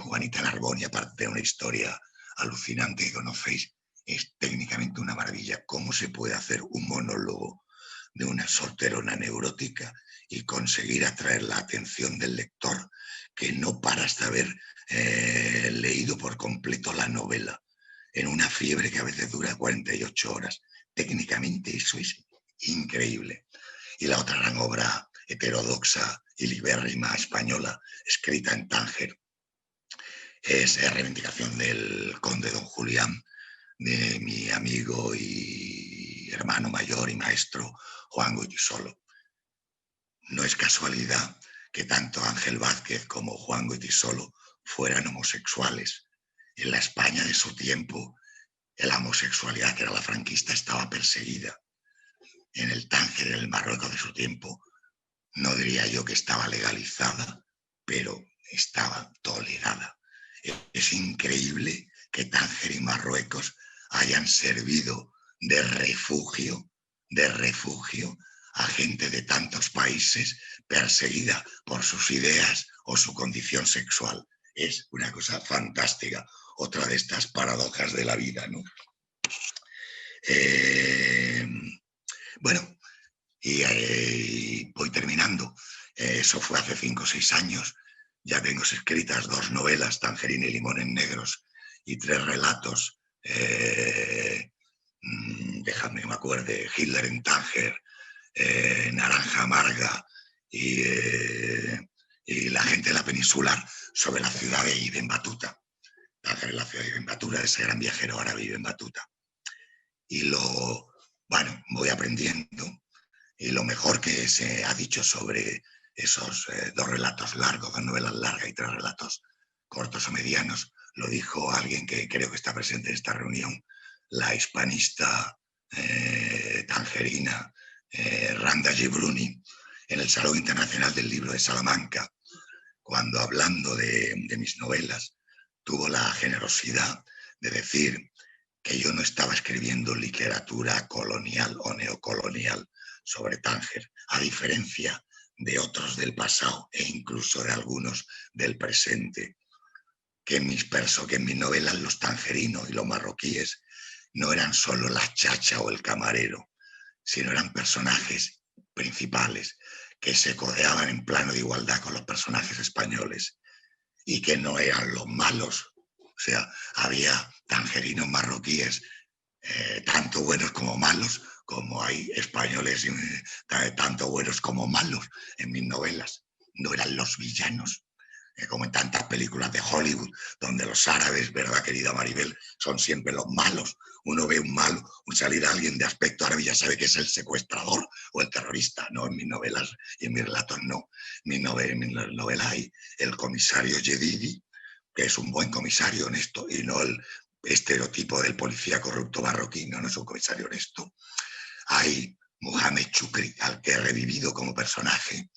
[SPEAKER 2] Juanita Narbone, aparte de una historia alucinante que conocéis, es técnicamente una maravilla. ¿Cómo se puede hacer un monólogo de una solterona neurótica y conseguir atraer la atención del lector que no para hasta haber leído por completo la novela en una fiebre que a veces dura 48 horas? Técnicamente eso es increíble. Y la otra gran obra heterodoxa y libérrima española, escrita en Tánger, es Reivindicación del Conde Don Julián, de mi amigo y hermano mayor y maestro Juan Goytisolo. No es casualidad que tanto Ángel Vázquez como Juan Goytisolo fueran homosexuales. En la España de su tiempo, la homosexualidad, que era la franquista, estaba perseguida. En el Tánger, en el Marruecos de su tiempo, no diría yo que estaba legalizada, pero estaba tolerada. Es increíble que Tánger y Marruecos hayan servido de refugio a gente de tantos países perseguida por sus ideas o su condición sexual. Es una cosa fantástica, otra de estas paradojas de la vida, ¿no? Bueno, y voy terminando. Eso fue hace 5 o 6 años. Ya tengo escritas 2 novelas, Tangerina y Limón en Negros, y 3 relatos. Déjame que me acuerde: Hitler en Tánger, Naranja Amarga y La gente de la península, sobre la ciudad de Ibn Battuta. Tánger es la ciudad de Ibn Battuta, ese gran viajero árabe Ibn Battuta. Y bueno, voy aprendiendo. Y lo mejor que se ha dicho sobre esos 2 relatos largos, 2 novelas largas y 3 relatos cortos o medianos, lo dijo alguien que creo que está presente en esta reunión, la hispanista tangerina Randa Gibruni, en el Salón Internacional del Libro de Salamanca, cuando hablando de mis novelas, tuvo la generosidad de decir que yo no estaba escribiendo literatura colonial o neocolonial sobre Tánger, a diferencia de otros del pasado e incluso de algunos del presente, que en mis novelas los tangerinos y los marroquíes no eran solo la chacha o el camarero, sino eran personajes principales que se codeaban en plano de igualdad con los personajes españoles y que no eran los malos. O sea, había tangerinos marroquíes tanto buenos como malos, como hay españoles tanto buenos como malos en mis novelas. No eran los villanos, como en tantas películas de Hollywood, donde los árabes, ¿verdad, querida Maribel?, son siempre los malos. Uno ve un malo, salir a alguien de aspecto árabe y ya sabe que es el secuestrador o el terrorista. No, en mis novelas y en mis relatos no. En mis novelas hay el comisario Jedidi, que es un buen comisario honesto, y no el estereotipo del policía corrupto marroquí. No es un comisario honesto. Hay Mohamed Chukri, al que he revivido como personaje,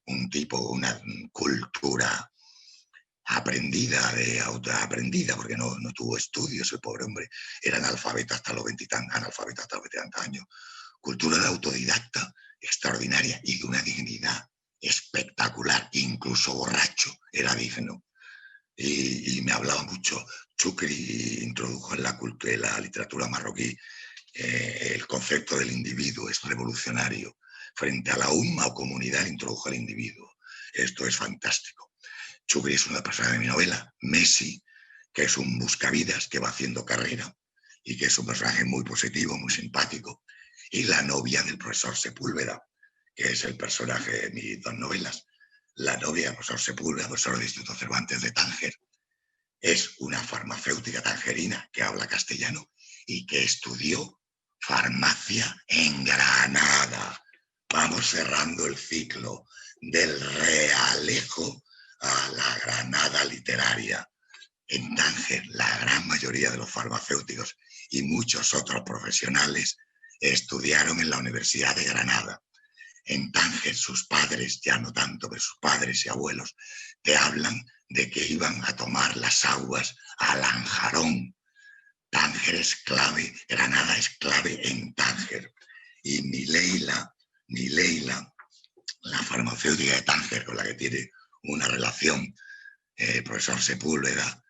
[SPEAKER 2] un tipo, una cultura aprendida, porque no tuvo estudios, el pobre hombre era analfabeto hasta los 20 y tantos años. Cultura de autodidacta extraordinaria y de una dignidad espectacular, incluso borracho, era digno. Y me hablaba mucho. Chukri introdujo en la literatura marroquí el concepto del individuo, es revolucionario. Frente a la umma o comunidad introdujo al individuo. Esto es fantástico. Chukri es una persona de mi novela. Messi, que es un buscavidas que va haciendo carrera y que es un personaje muy positivo, muy simpático. Y la novia del profesor Sepúlveda, que es el personaje de mis 2 novelas. La novia del profesor Sepúlveda, profesor del Instituto Cervantes de Tánger, es una farmacéutica tangerina que habla castellano y que estudió farmacia en Granada. Vamos cerrando el ciclo del Realejo a la Granada literaria. En Tánger, la gran mayoría de los farmacéuticos y muchos otros profesionales estudiaron en la Universidad de Granada. En Tánger, sus padres, ya no tanto, pero sus padres y abuelos, te hablan de que iban a tomar las aguas a Lanjarón. Tánger es clave, Granada es clave en Tánger. Y mi Leila, la farmacéutica de Tánger, con la que tiene una relación el profesor Sepúlveda,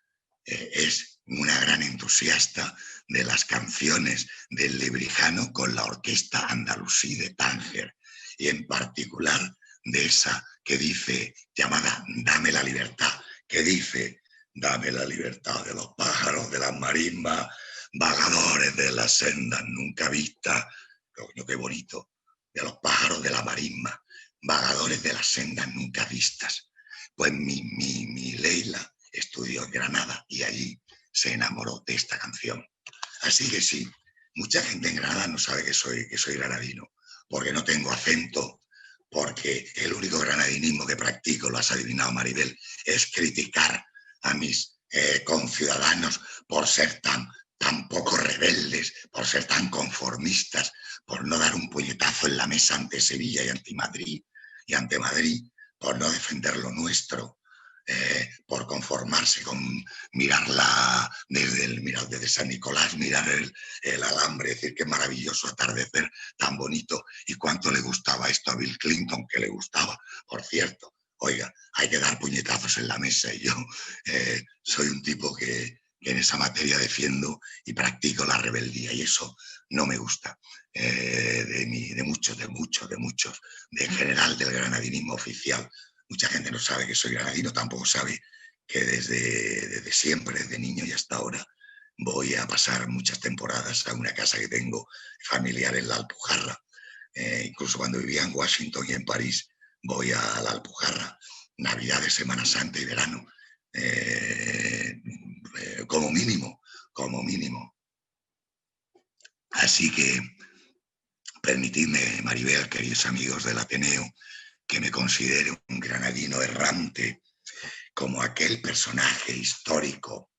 [SPEAKER 2] es una gran entusiasta de las canciones del Lebrijano con la Orquesta Andalusí de Tánger, y en particular de esa que dice, llamada Dame la libertad, que dice: dame la libertad de los pájaros, de las marismas, vagadores de las sendas nunca vistas. Coño, qué bonito. De los pájaros de la marisma, vagadores de las sendas nunca vistas. Pues mi Leila estudió en Granada y allí se enamoró de esta canción. Así que sí, mucha gente en Granada no sabe que soy granadino, porque no tengo acento, porque el único granadinismo que practico, lo has adivinado, Maribel, es criticar a mis conciudadanos por ser tan poco rebeldes, por ser tan conformistas, por no dar un puñetazo en la mesa ante Sevilla y ante Madrid, por no defender lo nuestro, por conformarse con mirarla desde San Nicolás, mirar el alambre, decir qué maravilloso atardecer tan bonito, y cuánto le gustaba esto a Bill Clinton, que le gustaba, por cierto. Oiga, hay que dar puñetazos en la mesa, y yo soy un tipo que en esa materia defiendo y practico la rebeldía, y eso no me gusta de muchos, de general del granadinismo oficial. Mucha gente no sabe que soy granadino, tampoco sabe que desde siempre, desde niño y hasta ahora, voy a pasar muchas temporadas a una casa que tengo familiar en la Alpujarra. Incluso cuando vivía en Washington y en París, voy a la Alpujarra, Navidades, Semana Santa y verano, como mínimo. Así que permitidme, Maribel, queridos amigos del Ateneo, que me considere un granadino errante, como aquel personaje histórico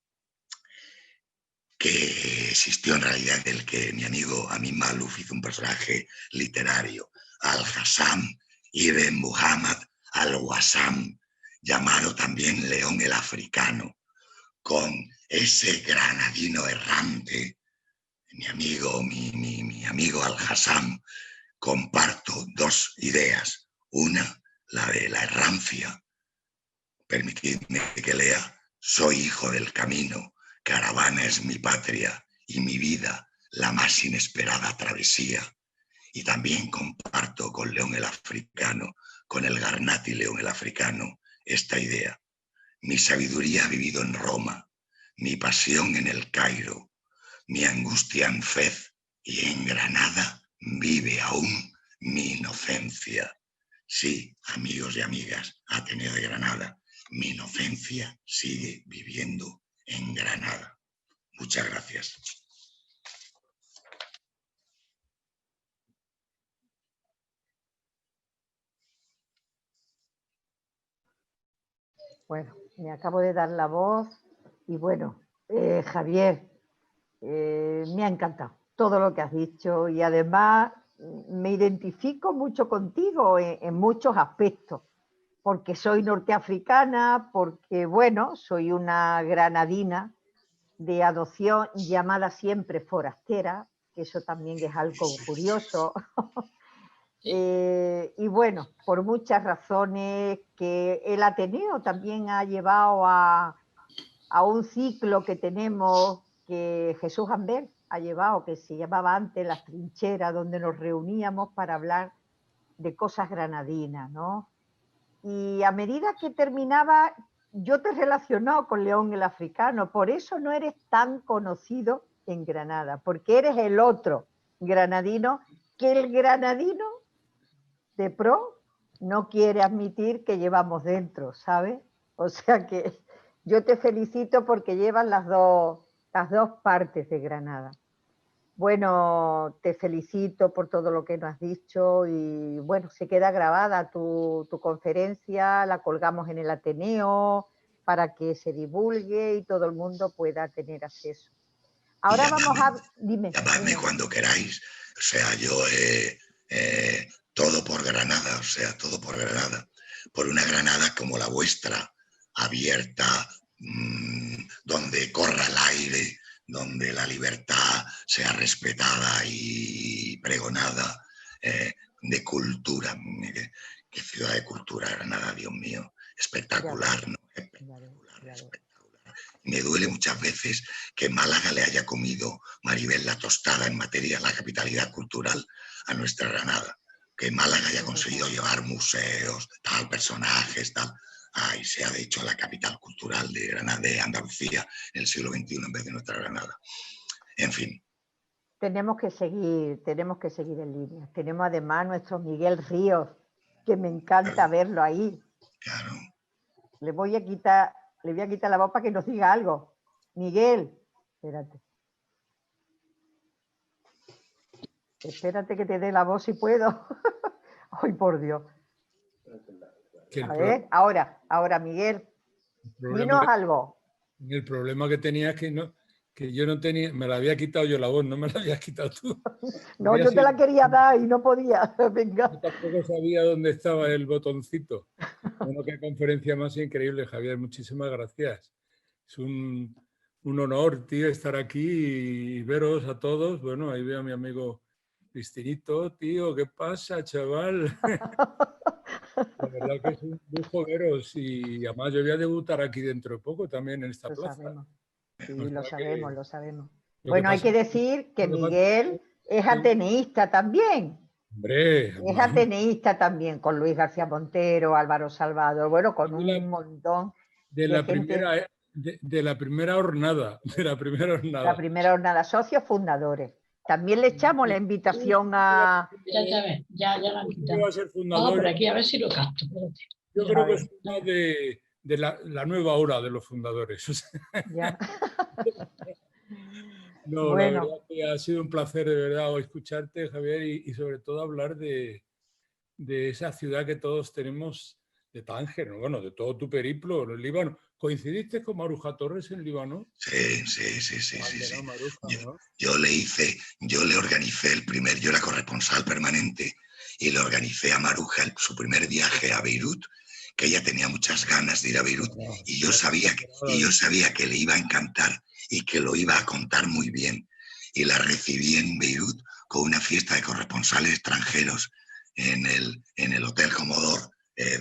[SPEAKER 2] que existió en realidad, del que mi amigo Amin Maalouf hizo un personaje literario, Al-Hassam ibn Muhammad al-Wassam, llamado también León el Africano. Con ese granadino errante, mi amigo Al-Hassam, comparto dos ideas. Una, la de la errancia. Permitidme que lea: soy hijo del camino, caravana es mi patria y mi vida la más inesperada travesía. Y también comparto con León el Africano, con el Garnati León el Africano, esta idea: mi sabiduría ha vivido en Roma, mi pasión en el Cairo, mi angustia en Fez, y en Granada vive aún mi inocencia. Sí, amigos y amigas, Ateneo de Granada, mi inocencia sigue viviendo en Granada. Muchas gracias.
[SPEAKER 1] Bueno, me acabo de dar la voz y bueno, Javier, me ha encantado todo lo que has dicho, y además me identifico mucho contigo en muchos aspectos, porque soy norteafricana, porque bueno, soy una granadina de adopción llamada siempre forastera, que eso también es algo curioso. Y bueno, por muchas razones que el Ateneo también ha llevado a un ciclo que tenemos, que Jesús Ambert ha llevado, que se llamaba antes Las Trincheras, donde nos reuníamos para hablar de cosas granadinas, ¿no? Y a medida que terminaba, yo te he relacionado con León el Africano, por eso no eres tan conocido en Granada, porque eres el otro granadino, que el granadino de pro no quiere admitir que llevamos dentro, ¿sabes? O sea que yo te felicito porque llevas las dos partes de Granada. Bueno, te felicito por todo lo que nos has dicho, y bueno, se queda grabada tu conferencia, la colgamos en el Ateneo para que se divulgue y todo el mundo pueda tener acceso. Ahora vamos a...
[SPEAKER 2] Llamadme cuando queráis. O sea, yo todo por Granada, o sea, todo por Granada. Por una Granada como la vuestra, abierta, donde corra el aire, donde la libertad sea respetada y pregonada, de cultura. Qué ciudad de cultura, Granada, Dios mío. Espectacular, ¿no? Espectacular, espectacular. Me duele muchas veces que Málaga le haya comido, Maribel, la tostada en materia de la capitalidad cultural a nuestra Granada. Que Málaga haya conseguido llevar museos, tal, personajes, tal. Y se ha de hecho la capital cultural de Granada, de Andalucía, en el siglo XXI en vez de nuestra Granada. En fin.
[SPEAKER 1] Tenemos que seguir en línea. Tenemos además nuestro Miguel Ríos, que me encanta verlo ahí.
[SPEAKER 2] Claro.
[SPEAKER 1] Le voy a quitar la voz para que nos diga algo. Miguel, espérate. Espérate que te dé la voz si puedo. Ay, por Dios. A ver, ahora Miguel, dinos algo.
[SPEAKER 3] El problema que tenía es que yo no tenía, me la había quitado yo la voz, no me la habías quitado tú.
[SPEAKER 1] No, yo te la quería dar y no podía. Venga.
[SPEAKER 3] Yo tampoco sabía dónde estaba el botoncito. Bueno, qué conferencia más increíble, Javier. Muchísimas gracias. Es un honor, tío, estar aquí y veros a todos. Bueno, ahí veo a mi amigo Cristinito, tío, ¿qué pasa, chaval? La verdad que es un lujo veros y además yo voy a debutar aquí dentro de poco también en esta plaza.
[SPEAKER 1] Sabemos. Sí, lo sabemos.
[SPEAKER 3] Bueno,
[SPEAKER 1] hay que decir que Miguel es ateneísta también.
[SPEAKER 3] Hombre,
[SPEAKER 1] es ateneísta también, con Luis García Montero, Álvaro Salvador, bueno, con un montón
[SPEAKER 3] de la primera jornada.
[SPEAKER 1] La primera jornada, socios fundadores. También le echamos la invitación a...
[SPEAKER 4] Ya la han quitado.
[SPEAKER 3] Va a ser fundador.
[SPEAKER 4] Por aquí, a ver si lo capto.
[SPEAKER 3] Yo creo que es una de la nueva hora de los fundadores.
[SPEAKER 1] Ya.
[SPEAKER 3] No, bueno. La verdad que ha sido un placer de verdad escucharte, Javier, y sobre todo hablar de esa ciudad que todos tenemos de Tánger, ¿no? Bueno, de todo tu periplo en el Líbano. ¿Coincidiste con Maruja Torres en Líbano?
[SPEAKER 2] Sí.
[SPEAKER 3] Maruja, ¿no?
[SPEAKER 2] Yo le organicé yo era corresponsal permanente y le organicé a Maruja su primer viaje a Beirut, que ella tenía muchas ganas de ir a Beirut y yo sabía que le iba a encantar y que lo iba a contar muy bien. Y la recibí en Beirut con una fiesta de corresponsales extranjeros en el Hotel Comodor,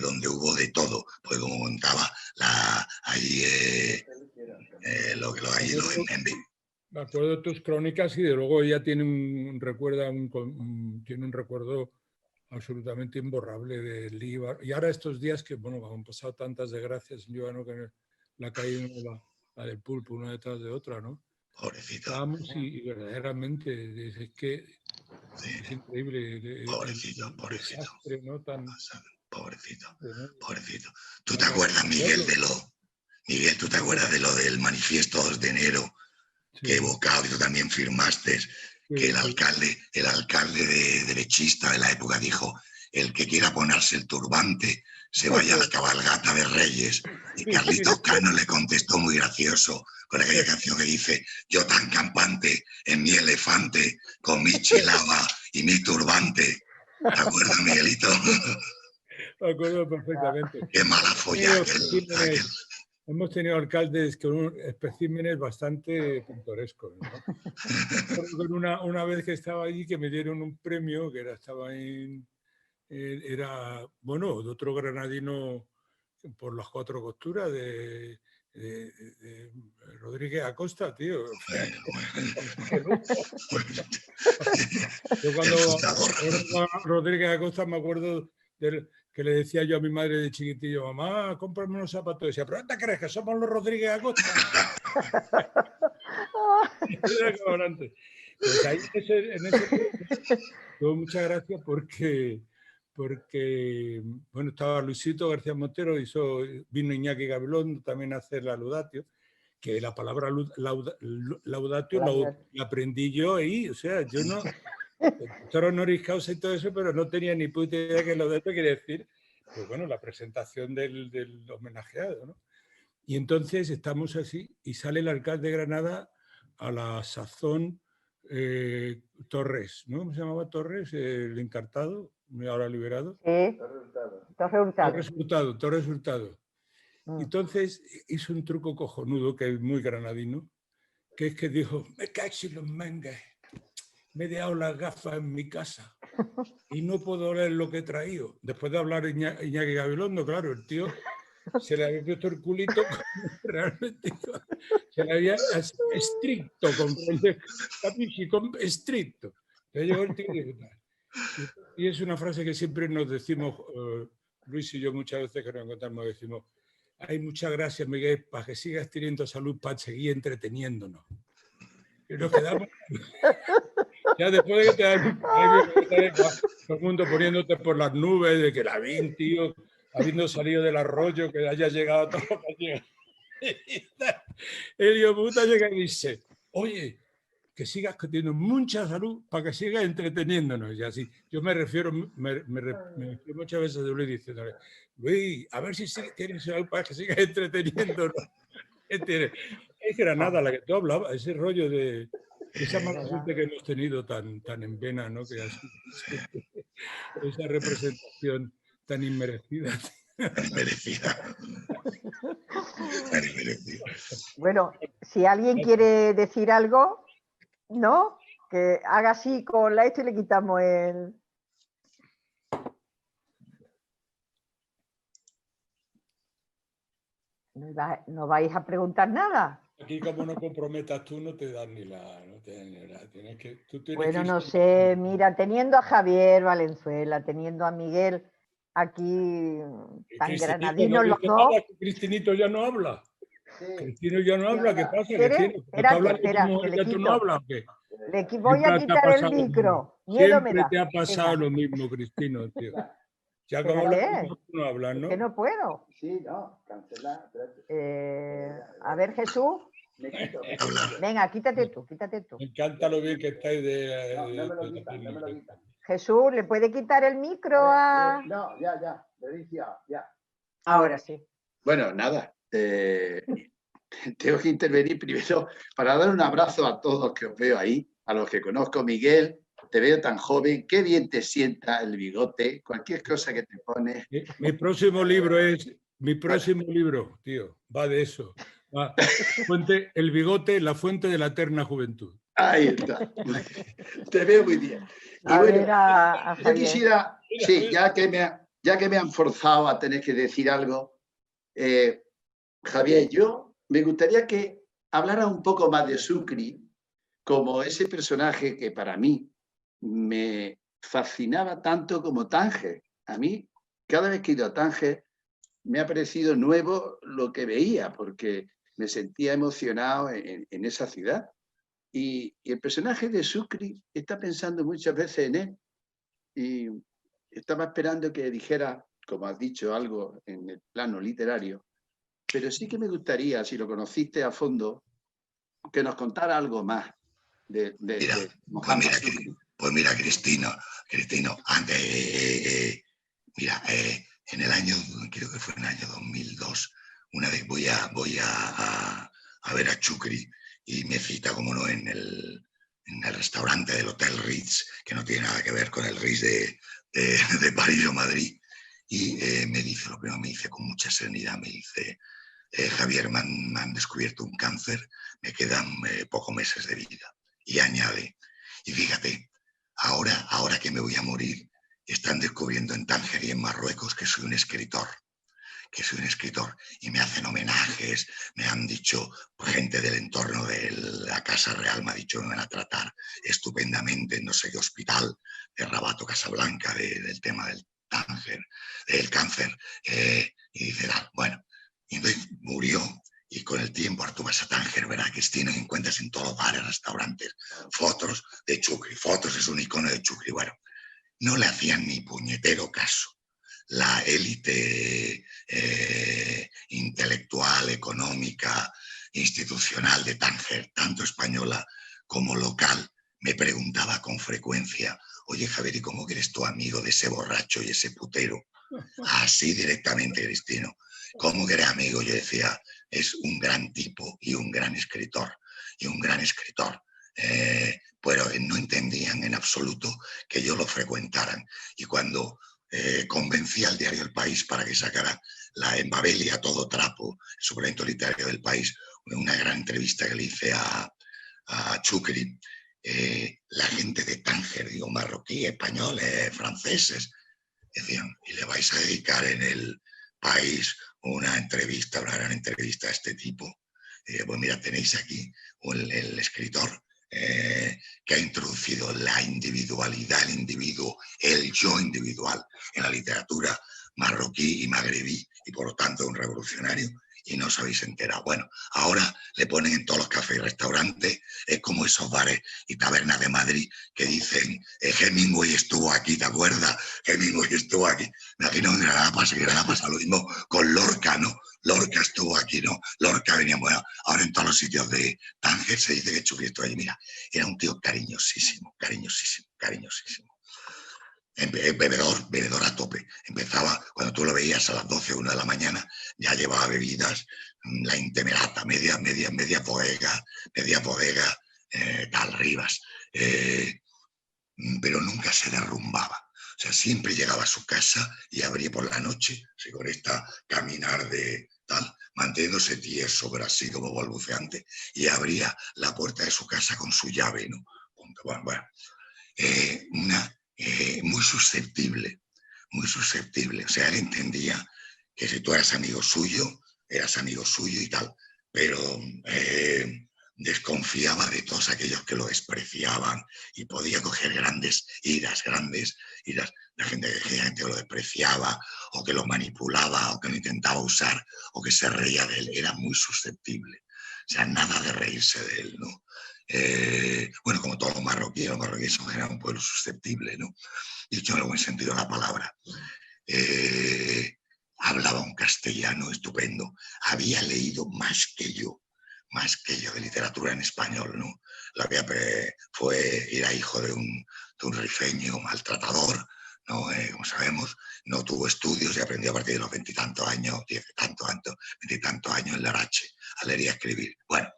[SPEAKER 2] donde hubo de todo, pues como contaba
[SPEAKER 3] Me acuerdo de tus crónicas y de luego ella tiene un recuerdo absolutamente imborrable del Líbano. Y ahora estos días que, bueno, han pasado tantas desgracias en Líbano que la caída la del pulpo una detrás de otra, ¿no?
[SPEAKER 2] Pobrecito.
[SPEAKER 3] Estábamos y verdaderamente es que es increíble.
[SPEAKER 2] Pobrecito.
[SPEAKER 3] Desastre, ¿no?
[SPEAKER 2] Pobrecito. ¿Tú te acuerdas, Miguel, Miguel, tú te acuerdas de lo del manifiesto 2 de enero que evocado y tú también firmaste, que el alcalde derechista de la época dijo: el que quiera ponerse el turbante se vaya a la cabalgata de Reyes? Y Carlitos Cano le contestó muy gracioso con aquella canción que dice: yo tan campante en mi elefante, con mi chilaba y mi turbante. ¿Te acuerdas, Miguelito?
[SPEAKER 3] Me acuerdo perfectamente.
[SPEAKER 2] Qué mala folla aquel.
[SPEAKER 3] Hemos tenido alcaldes con especímenes bastante pintorescos, ¿no? Una vez que estaba allí, que me dieron un premio, que era de otro granadino por las 4 costuras, de Rodríguez Acosta, tío. Yo cuando Rodríguez Acosta me acuerdo que le decía yo a mi madre de chiquitillo: mamá, cómprame unos zapatos. Y decía: ¿pero dónde crees que somos los Rodríguez Acosta? Pues ahí en ese tuvo muchas gracias porque bueno, estaba Luisito García Montero, vino Iñaki Gabilondo también a hacer la laudatio, que la palabra laudatio la aprendí yo ahí, o sea, yo no, doctor honoris causa y todo eso, pero no tenía ni puta idea que laudatio quiere decir, pues bueno, la presentación del homenajeado, ¿no? Y entonces estamos así y sale el alcalde de Granada a la sazón Torres, ¿no? ¿Cómo se llamaba Torres? El encartado, ahora liberado.
[SPEAKER 1] Sí,
[SPEAKER 3] Torres Hurtado. Entonces hizo un truco cojonudo, que es muy granadino, que es que dijo: me cacho en los mangas, me he dejado las gafas en mi casa y no puedo leer lo que he traído. Después de hablar Iñaki Gabilondo, claro, el tío se le había puesto el culito realmente, se le había estricto, comprende, capisci, estricto. Le llegó el tío y dijo, y es una frase que siempre nos decimos, Luis y yo muchas veces que nos encontramos, decimos, hay muchas gracias, Miguel, para que sigas teniendo salud, para seguir entreteniéndonos. Y nos quedamos... Ya después de que te dan un premio, todo el mundo poniéndote por las nubes, de que la vi, tío, habiendo salido del arroyo, que haya llegado todo lo que ha llegado. El hijo puta llega y dice, oye, que sigas teniendo mucha salud para que sigas entreteniéndonos. Y así, yo me refiero muchas veces a Luis diciéndole, Luis, a ver si tienes salud para que sigas entreteniéndonos. Es Granada la que tú hablabas, ese rollo de... Esa mala suerte que hemos tenido tan en vena, ¿no? Que ha sido esa representación tan inmerecida.
[SPEAKER 2] Tan inmerecida. Tan inmerecida.
[SPEAKER 1] Bueno, si alguien quiere decir algo, ¿no? Que haga así con la esto y le quitamos el... ¿No vais a preguntar nada?
[SPEAKER 3] Aquí como no comprometas tú, no te dan ni la... Tienes que,
[SPEAKER 1] bueno, no sé, mira, teniendo a Javier Valenzuela, teniendo a Miguel aquí, tan granadinos los dos...
[SPEAKER 3] Cristinito ya no habla. Sí. Cristino ya no habla, ¿qué pasa?
[SPEAKER 1] Espérate,
[SPEAKER 3] que le quito. ¿Tú no hablas o qué?
[SPEAKER 1] Le voy a quitar el micro.
[SPEAKER 3] Miedo siempre me da. Te ha pasado lo mismo, Cristino, tío. Ya como no hablas, ¿no?
[SPEAKER 1] Que no puedo.
[SPEAKER 5] Sí, no, cancelar.
[SPEAKER 1] A ver, Jesús.
[SPEAKER 5] Me quito.
[SPEAKER 1] Venga, quítate tú.
[SPEAKER 3] Me encanta lo bien que estáis de...
[SPEAKER 5] No me lo quitan.
[SPEAKER 1] Jesús, ¿le puede quitar el micro a...?
[SPEAKER 5] No, ya. Le dice ya.
[SPEAKER 1] Ahora sí.
[SPEAKER 5] Bueno, nada. Tengo que intervenir primero para dar un abrazo a todos que os veo ahí, a los que conozco. Miguel, te veo tan joven, qué bien te sienta el bigote, cualquier cosa que te pones.
[SPEAKER 3] Mi próximo libro tío, va de eso. El bigote, la fuente de la eterna juventud.
[SPEAKER 5] Ahí está. Te veo muy bien. Y bueno, yo quisiera, sí, ya que me han forzado a tener que decir algo, Javier, yo me gustaría que hablara un poco más de Sucre como ese personaje que para mí me fascinaba tanto como Tánger. A mí, cada vez que he ido a Tánger, me ha parecido nuevo lo que veía, porque me sentía emocionado en esa ciudad. Y el personaje de Sucre está pensando muchas veces en él. Y estaba esperando que dijera, como has dicho, algo en el plano literario. Pero sí que me gustaría, si lo conociste a fondo, que nos contara algo más de Mohamed Sucre.
[SPEAKER 2] Pues mira, Cristino, antes, en el año, creo que fue en el año 2002, una vez voy a ver a Sucre y me cita, como no, en el restaurante del Hotel Ritz, que no tiene nada que ver con el Ritz de París o Madrid, y me dice, lo primero me dice con mucha serenidad, me dice, Javier, me han descubierto un cáncer, me quedan pocos meses de vida. Y añade, y fíjate, ahora que me voy a morir, están descubriendo en Tánger y en Marruecos que soy un escritor, y me hacen homenajes, me han dicho, gente del entorno de la Casa Real me ha dicho que me van a tratar estupendamente en no sé qué hospital de Rabato, Casablanca, del tema del Tánger, del cáncer, y dice, bueno, y entonces murió. Y con el tiempo, ahora tú vas a Tánger, verás, Cristina, que encuentras en todos los bares, restaurantes, fotos de Sucre, es un icono de Sucre. Bueno, no le hacían ni puñetero caso. La élite intelectual, económica, institucional de Tánger, tanto española como local, me preguntaba con frecuencia, oye, Javier, ¿y cómo que eres tu amigo de ese borracho y ese putero? Así directamente, Cristino. ¿Cómo que eres amigo? Yo decía, es un gran tipo y un gran escritor. Pero no entendían en absoluto que yo lo frecuentaran. Y cuando convencí al diario El País para que sacara en Babel y a todo trapo, el suplemento literario del País, una gran entrevista que le hice a Sucre, la gente de Tánger, digo, marroquíes, españoles, franceses, decían, ¿y le vais a dedicar en El País una entrevista, una gran entrevista a este tipo. Pues mira, tenéis aquí el escritor que ha introducido la individualidad, el individuo, el yo individual en la literatura marroquí y magrebí, y por lo tanto un revolucionario, y no os habéis enterado. Bueno, ahora le ponen en todos los cafés y restaurantes, es como esos bares y tabernas de Madrid que dicen Hemingway estuvo aquí, ¿te acuerdas? Hemingway estuvo aquí. Me imagino que Granada pasa lo mismo con Lorca, ¿no? Lorca estuvo aquí, ¿no? Lorca venía, bueno, ahora en todos los sitios de Tánger se dice que Chupi estuvo allí. Mira, era un tío cariñosísimo, cariñosísimo, cariñosísimo. Bebedor a tope. Empezaba, cuando tú lo veías a las 12 o 1 de la mañana, ya llevaba bebidas, la intemerata, media bodega, tal, Rivas. Pero nunca se derrumbaba. O sea, siempre llegaba a su casa y abría por la noche, así con esta caminar de tal, manteniéndose tieso, pero así como balbuceante, y abría la puerta de su casa con su llave, ¿no? Bueno. Muy susceptible. O sea, él entendía que si tú eras amigo suyo y tal, pero desconfiaba de todos aquellos que lo despreciaban y podía coger grandes iras, la gente que lo despreciaba o que lo manipulaba o que lo intentaba usar o que se reía de él. Era muy susceptible. O sea, nada de reírse de él, ¿no? Bueno, como todos los marroquíes son un pueblo susceptible, ¿no? Dicho en el buen sentido de la palabra. Hablaba un castellano estupendo. Había leído más que yo de literatura en español, ¿no? Era hijo de un rifeño maltratador, ¿no? Como sabemos, no tuvo estudios y aprendió a partir de los 20 y tantos años en Larache, a leer y a escribir. Bueno,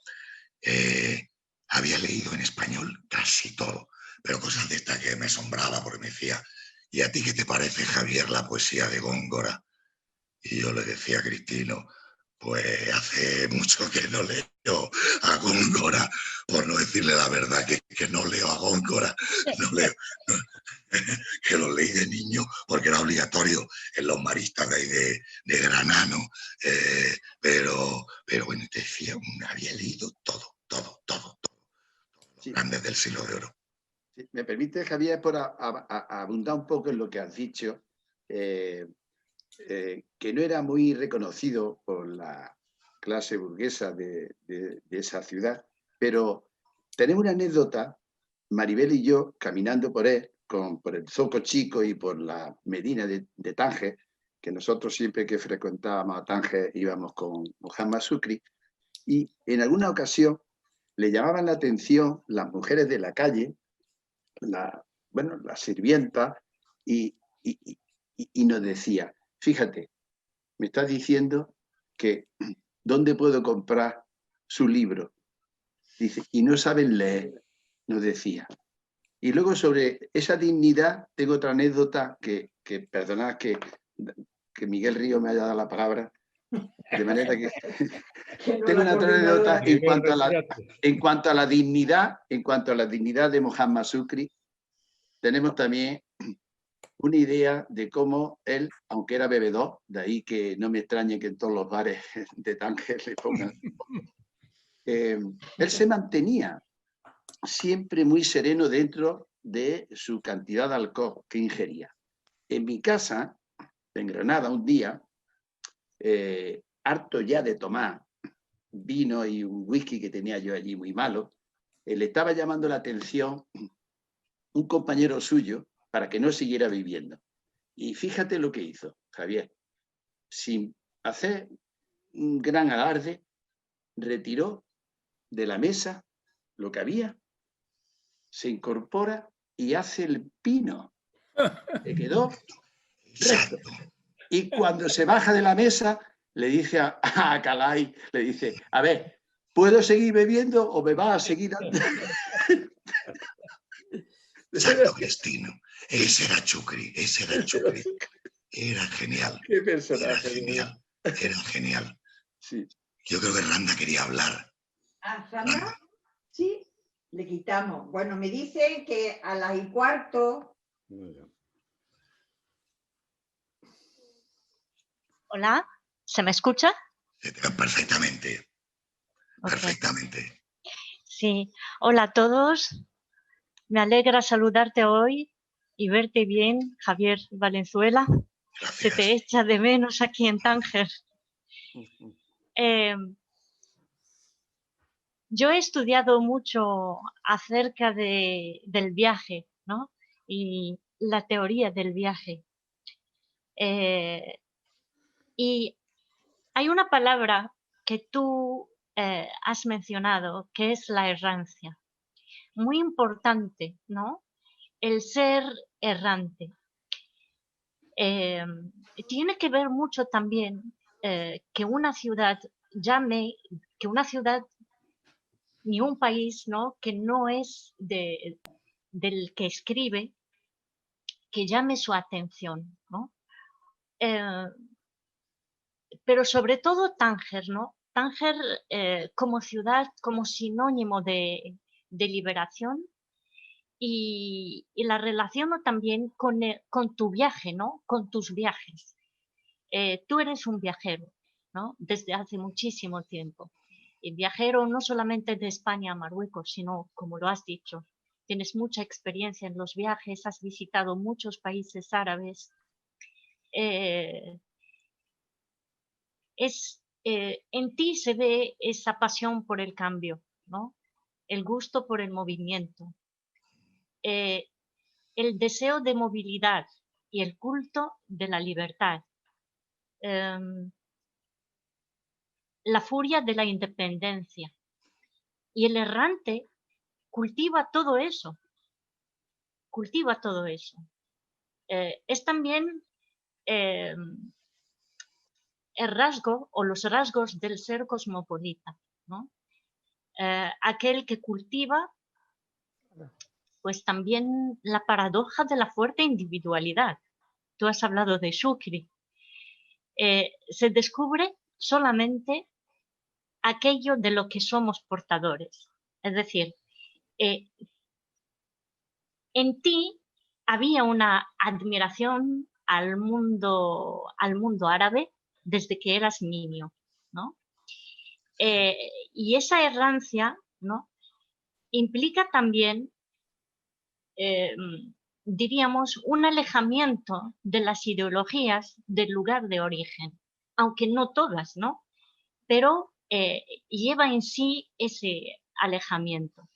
[SPEAKER 2] había leído en español casi todo, pero cosas de estas que me asombraba porque me decía, ¿y a ti qué te parece, Javier, la poesía de Góngora? Y yo le decía a Cristino, pues hace mucho que no leo a Góngora, por no decirle la verdad que no leo a Góngora, que lo leí de niño porque era obligatorio en los maristas de ahí de Granada, pero bueno, te decía, había leído todo.
[SPEAKER 5] Sí.
[SPEAKER 2] Grandes del siglo de oro.
[SPEAKER 5] Sí. Me permite, Javier, por abundar un poco en lo que has dicho, que no era muy reconocido por la clase burguesa de esa ciudad, pero tenemos una anécdota, Maribel y yo, caminando por él, por el Zoco Chico y por la Medina de Tánger, que nosotros siempre que frecuentábamos a Tánger íbamos con Muhammad Sucri, y en alguna ocasión le llamaban la atención las mujeres de la calle, la sirvienta, y nos decía, fíjate, me estás diciendo que ¿dónde puedo comprar su libro? Dice, y no saben leer, nos decía. Y luego sobre esa dignidad tengo otra anécdota que perdonad que Miguel Río me haya dado la palabra, de manera que tengo una otra anécdota en cuanto a la dignidad de Muhammad Sucri. Tenemos también una idea de cómo él, aunque era bebedor, de ahí que no me extrañe que en todos los bares de Tánger le pongan, él se mantenía siempre muy sereno dentro de su cantidad de alcohol que ingería. En mi casa, en Granada, un día, harto ya de tomar vino y un whisky que tenía yo allí muy malo, le estaba llamando la atención un compañero suyo para que no siguiera viviendo. Y fíjate lo que hizo, Javier. Sin hacer un gran alarde, retiró de la mesa lo que había, se incorpora y hace el pino. Le quedó recto. Y cuando se baja de la mesa, le dice a Calai, le dice, a ver, ¿puedo seguir bebiendo o me va a seguir dando?
[SPEAKER 2] Santo Cristino. Ese era Chucri. Era genial.
[SPEAKER 5] Qué personaje.
[SPEAKER 2] Era genial.
[SPEAKER 5] Sí.
[SPEAKER 2] Yo creo que Randa quería hablar.
[SPEAKER 1] ¿A Randa? Sí, le quitamos. Bueno, me dicen que a las 1:15.
[SPEAKER 6] Hola, ¿Se me escucha?
[SPEAKER 2] Perfectamente,
[SPEAKER 6] Ok.
[SPEAKER 2] perfectamente.
[SPEAKER 6] Sí. Hola a todos. Me alegra saludarte hoy y verte bien, Javier Valenzuela. Se te
[SPEAKER 2] Gracias.
[SPEAKER 6] echa de menos aquí en Tánger. Yo he estudiado mucho acerca del viaje, ¿no? Y la teoría del viaje. Y hay una palabra que tú has mencionado, que es la errancia. Muy importante, ¿no? El ser errante. Tiene que ver mucho también que una ciudad ni un país, ¿no? Que no es del que escribe, que llame su atención, ¿no? Pero sobre todo Tánger, ¿no? Tánger como ciudad, como sinónimo de liberación y la relaciono también con tu viaje, ¿no? Con tus viajes. Tú eres un viajero, ¿no? Desde hace muchísimo tiempo. Y viajero no solamente de España a Marruecos, sino, como lo has dicho, tienes mucha experiencia en los viajes, has visitado muchos países árabes. En ti se ve esa pasión por el cambio, ¿no? El gusto por el movimiento, el deseo de movilidad y el culto de la libertad, la furia de la independencia. Y el errante cultiva todo eso, es también el rasgo o los rasgos del ser cosmopolita, ¿no? Aquel que cultiva pues también la paradoja de la fuerte individualidad. Tú has hablado de Shukri. Se descubre solamente aquello de lo que somos portadores. Es decir, en ti había una admiración al mundo árabe desde que eras niño, ¿no? Y esa errancia, ¿no? Implica también, diríamos, un alejamiento de las ideologías del lugar de origen, aunque no todas, ¿no? Pero lleva en sí ese alejamiento.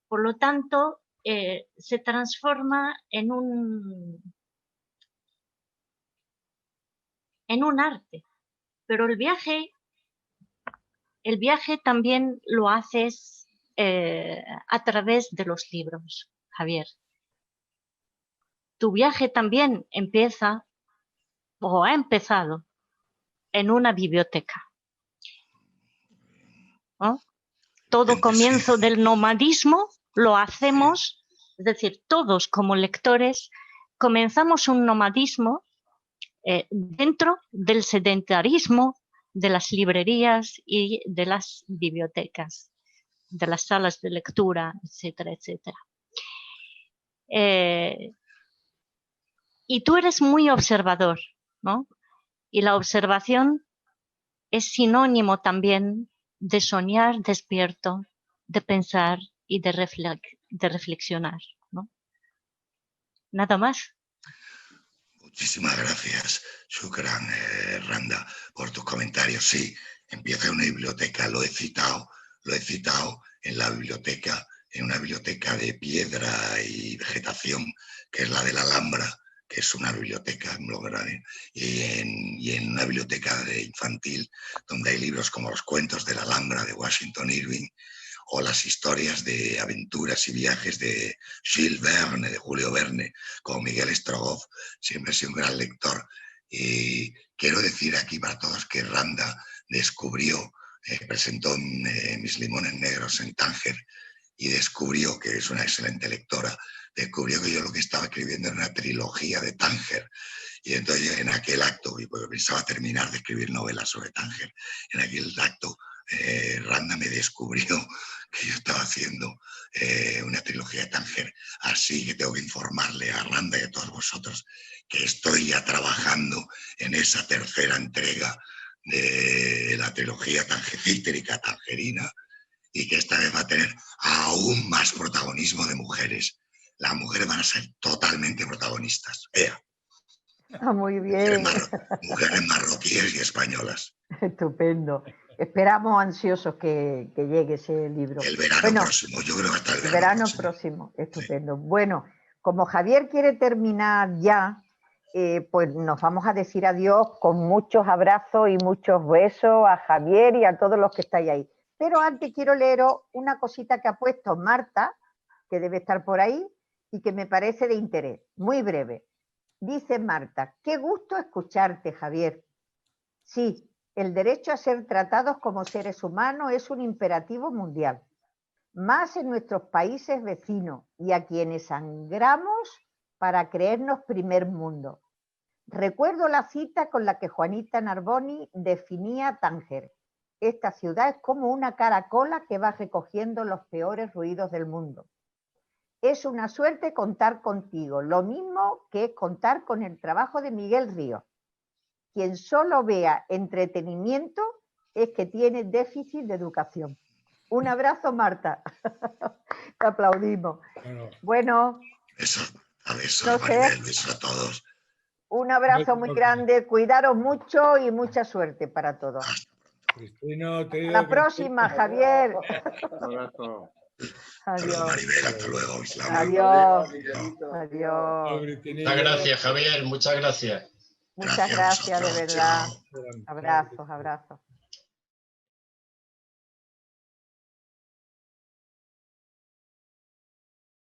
[SPEAKER 6] Por lo tanto, se transforma en un arte. Pero el viaje también lo haces a través de los libros, Javier. Tu viaje también empieza o ha empezado en una biblioteca, ¿no? Todo comienzo del nomadismo lo hacemos, es decir, todos como lectores comenzamos un nomadismo dentro del sedentarismo de las librerías y de las bibliotecas, de las salas de lectura, etcétera, etcétera. Y tú eres muy observador, ¿no? Y la observación es sinónimo también de soñar despierto, de pensar y de reflexionar, ¿no? Nada más.
[SPEAKER 2] Muchísimas gracias, Shukran, Randa, por tus comentarios. Sí, empieza en una biblioteca, lo he citado en la biblioteca, en una biblioteca de piedra y vegetación, que es la de la Alhambra, que es una biblioteca en Blograne, y en una biblioteca infantil, donde hay libros como Los cuentos de la Alhambra de Washington Irving, o las historias de aventuras y viajes de Jules Verne, de Julio Verne, como Miguel Strogoff. Siempre he sido un gran lector. Y quiero decir aquí para todos que Randa descubrió, presentó Mis limones negros en Tánger, y descubrió, que es una excelente lectora, descubrió que yo lo que estaba escribiendo era una trilogía de Tánger. Y entonces en aquel acto, y porque pensaba terminar de escribir novelas sobre Tánger, en aquel acto Randa me descubrió que yo estaba haciendo una trilogía de Tánger. Así que tengo que informarle a Arlanda y a todos vosotros que estoy ya trabajando en esa tercera entrega de la trilogía tangecítrica, tangerina, y que esta vez va a tener aún más protagonismo de mujeres. Las mujeres van a ser totalmente protagonistas.
[SPEAKER 1] Muy bien.
[SPEAKER 2] Mujeres marroquíes y españolas.
[SPEAKER 1] Estupendo. Esperamos ansiosos que llegue ese libro.
[SPEAKER 2] El verano próximo, yo creo que hasta el
[SPEAKER 1] verano próximo. Estupendo. Sí. Bueno, como Javier quiere terminar ya, pues nos vamos a decir adiós con muchos abrazos y muchos besos a Javier y a todos los que estáis ahí. Pero antes quiero leeros una cosita que ha puesto Marta, que debe estar por ahí, y que me parece de interés. Muy breve. Dice Marta: qué gusto escucharte, Javier. Sí, el derecho a ser tratados como seres humanos es un imperativo mundial, más en nuestros países vecinos y a quienes sangramos para creernos primer mundo. Recuerdo la cita con la que Juanita Narboni definía Tánger. Esta ciudad es como una caracola que va recogiendo los peores ruidos del mundo. Es una suerte contar contigo, lo mismo que es contar con el trabajo de Miguel Ríos. Quien solo vea entretenimiento es que tiene déficit de educación. Un abrazo, Marta. Te aplaudimos. Bueno.
[SPEAKER 2] Besos, Maribel, besos a todos.
[SPEAKER 1] Un abrazo muy grande, cuidaros mucho y mucha suerte para todos.
[SPEAKER 3] Cristina,
[SPEAKER 1] hasta la próxima, Javier.
[SPEAKER 5] Un abrazo.
[SPEAKER 2] Adiós, Maribel, hasta luego.
[SPEAKER 1] Adiós. Adiós.
[SPEAKER 7] Muchas gracias, Javier, muchas gracias.
[SPEAKER 1] Muchas gracias, de verdad. Abrazos, abrazos.